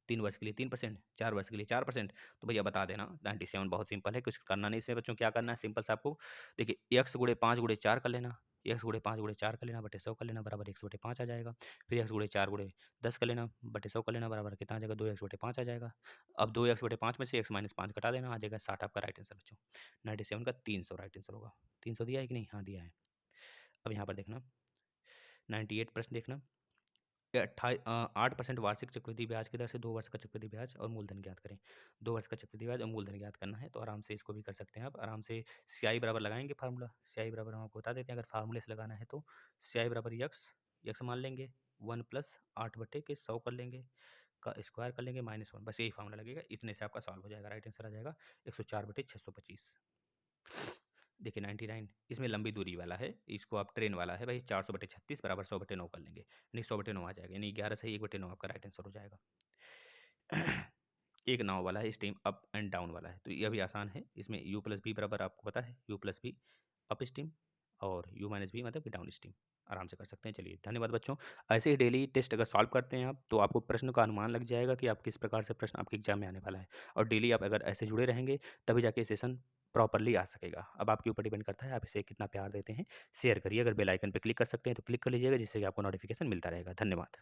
3 वर्ष के लिए 3%, 4 वर्ष के लिए 4%। तो भैया बता देना, 97 बहुत सिंपल है, कुछ करना नहीं इसमें बच्चों। क्या करना है, सिंपल से आपको देखिए, एक्स गुणे 5 गुणे 4 कर लेना, एक्स गुणे 5 गुणे 4 कर लेना, बटे 100 कर लेना, बराबर 100/5 आ जाएगा। फिर एक्स गुणे 4 गुणे 10 कर लेना, बटे 100 कर लेना, बराबर कितना आ जाएगा, 2x/5 आ जाएगा। अब 2x/5 में से x - 5 घटा देना, आ जाएगा 60 आपका राइट आंसर बच्चों। 97 का 300 राइट आंसर होगा। 300 दिया है कि नहीं, हाँ दिया है। अब यहाँ पर देखना, 98 प्रश्न देखना। 8% वार्षिक चक्रवृद्धि ब्याज की दर से 2 वर्ष का चक्रवृद्धि ब्याज और मूलधन ज्ञात करें। 2 वर्ष का चक्रवृद्धि ब्याज और मूलधन ज्ञात करना है, तो आराम से इसको भी कर सकते हैं आप। आराम से स्याही बराबर लगाएंगे फार्मूला, स्याही बराबर हम आपको बता देते हैं। अगर फार्मूले से लगाना है तो स्याही बराबर यक्स मान लेंगे, 1 + 8/100 कर लेंगे, का स्क्वायर कर लेंगे, -1, बस यही फार्मूला लगेगा। इतने से आपका सॉल्व हो जाएगा, राइट आंसर आ जाएगा 104/625। देखिए 99 इसमें लंबी दूरी वाला है, इसको आप ट्रेन वाला है भाई, 400/36 बराबर 100/9 कर लेंगे, यानी 100/9 आ जाएगा, यानी 11 से 1/9 आपका राइट आंसर हो जाएगा। एक नाव वाला है, स्टीम अप एंड डाउन वाला है, तो यह भी आसान है। इसमें u+v बराबर आपको पता है, u+v अप स्टीम और u-v मतलब कि डाउन स्टीम। आराम से कर सकते हैं। चलिए धन्यवाद बच्चों। ऐसे ही डेली टेस्ट अगर सॉल्व करते हैं आप, तो आपको प्रश्न का अनुमान लग जाएगा कि आप किस प्रकार से प्रश्न आपके एग्जाम में आने वाला है, और डेली आप अगर ऐसे जुड़े रहेंगे तभी जाके सेशन प्रॉपर्ली आ सकेगा। अब आपके ऊपर डिपेंड करता है आप इसे कितना प्यार देते हैं। शेयर करिए, अगर बेल आइकन पे क्लिक कर सकते हैं तो क्लिक कर लीजिएगा, जिससे कि आपको नोटिफिकेशन मिलता रहेगा। धन्यवाद।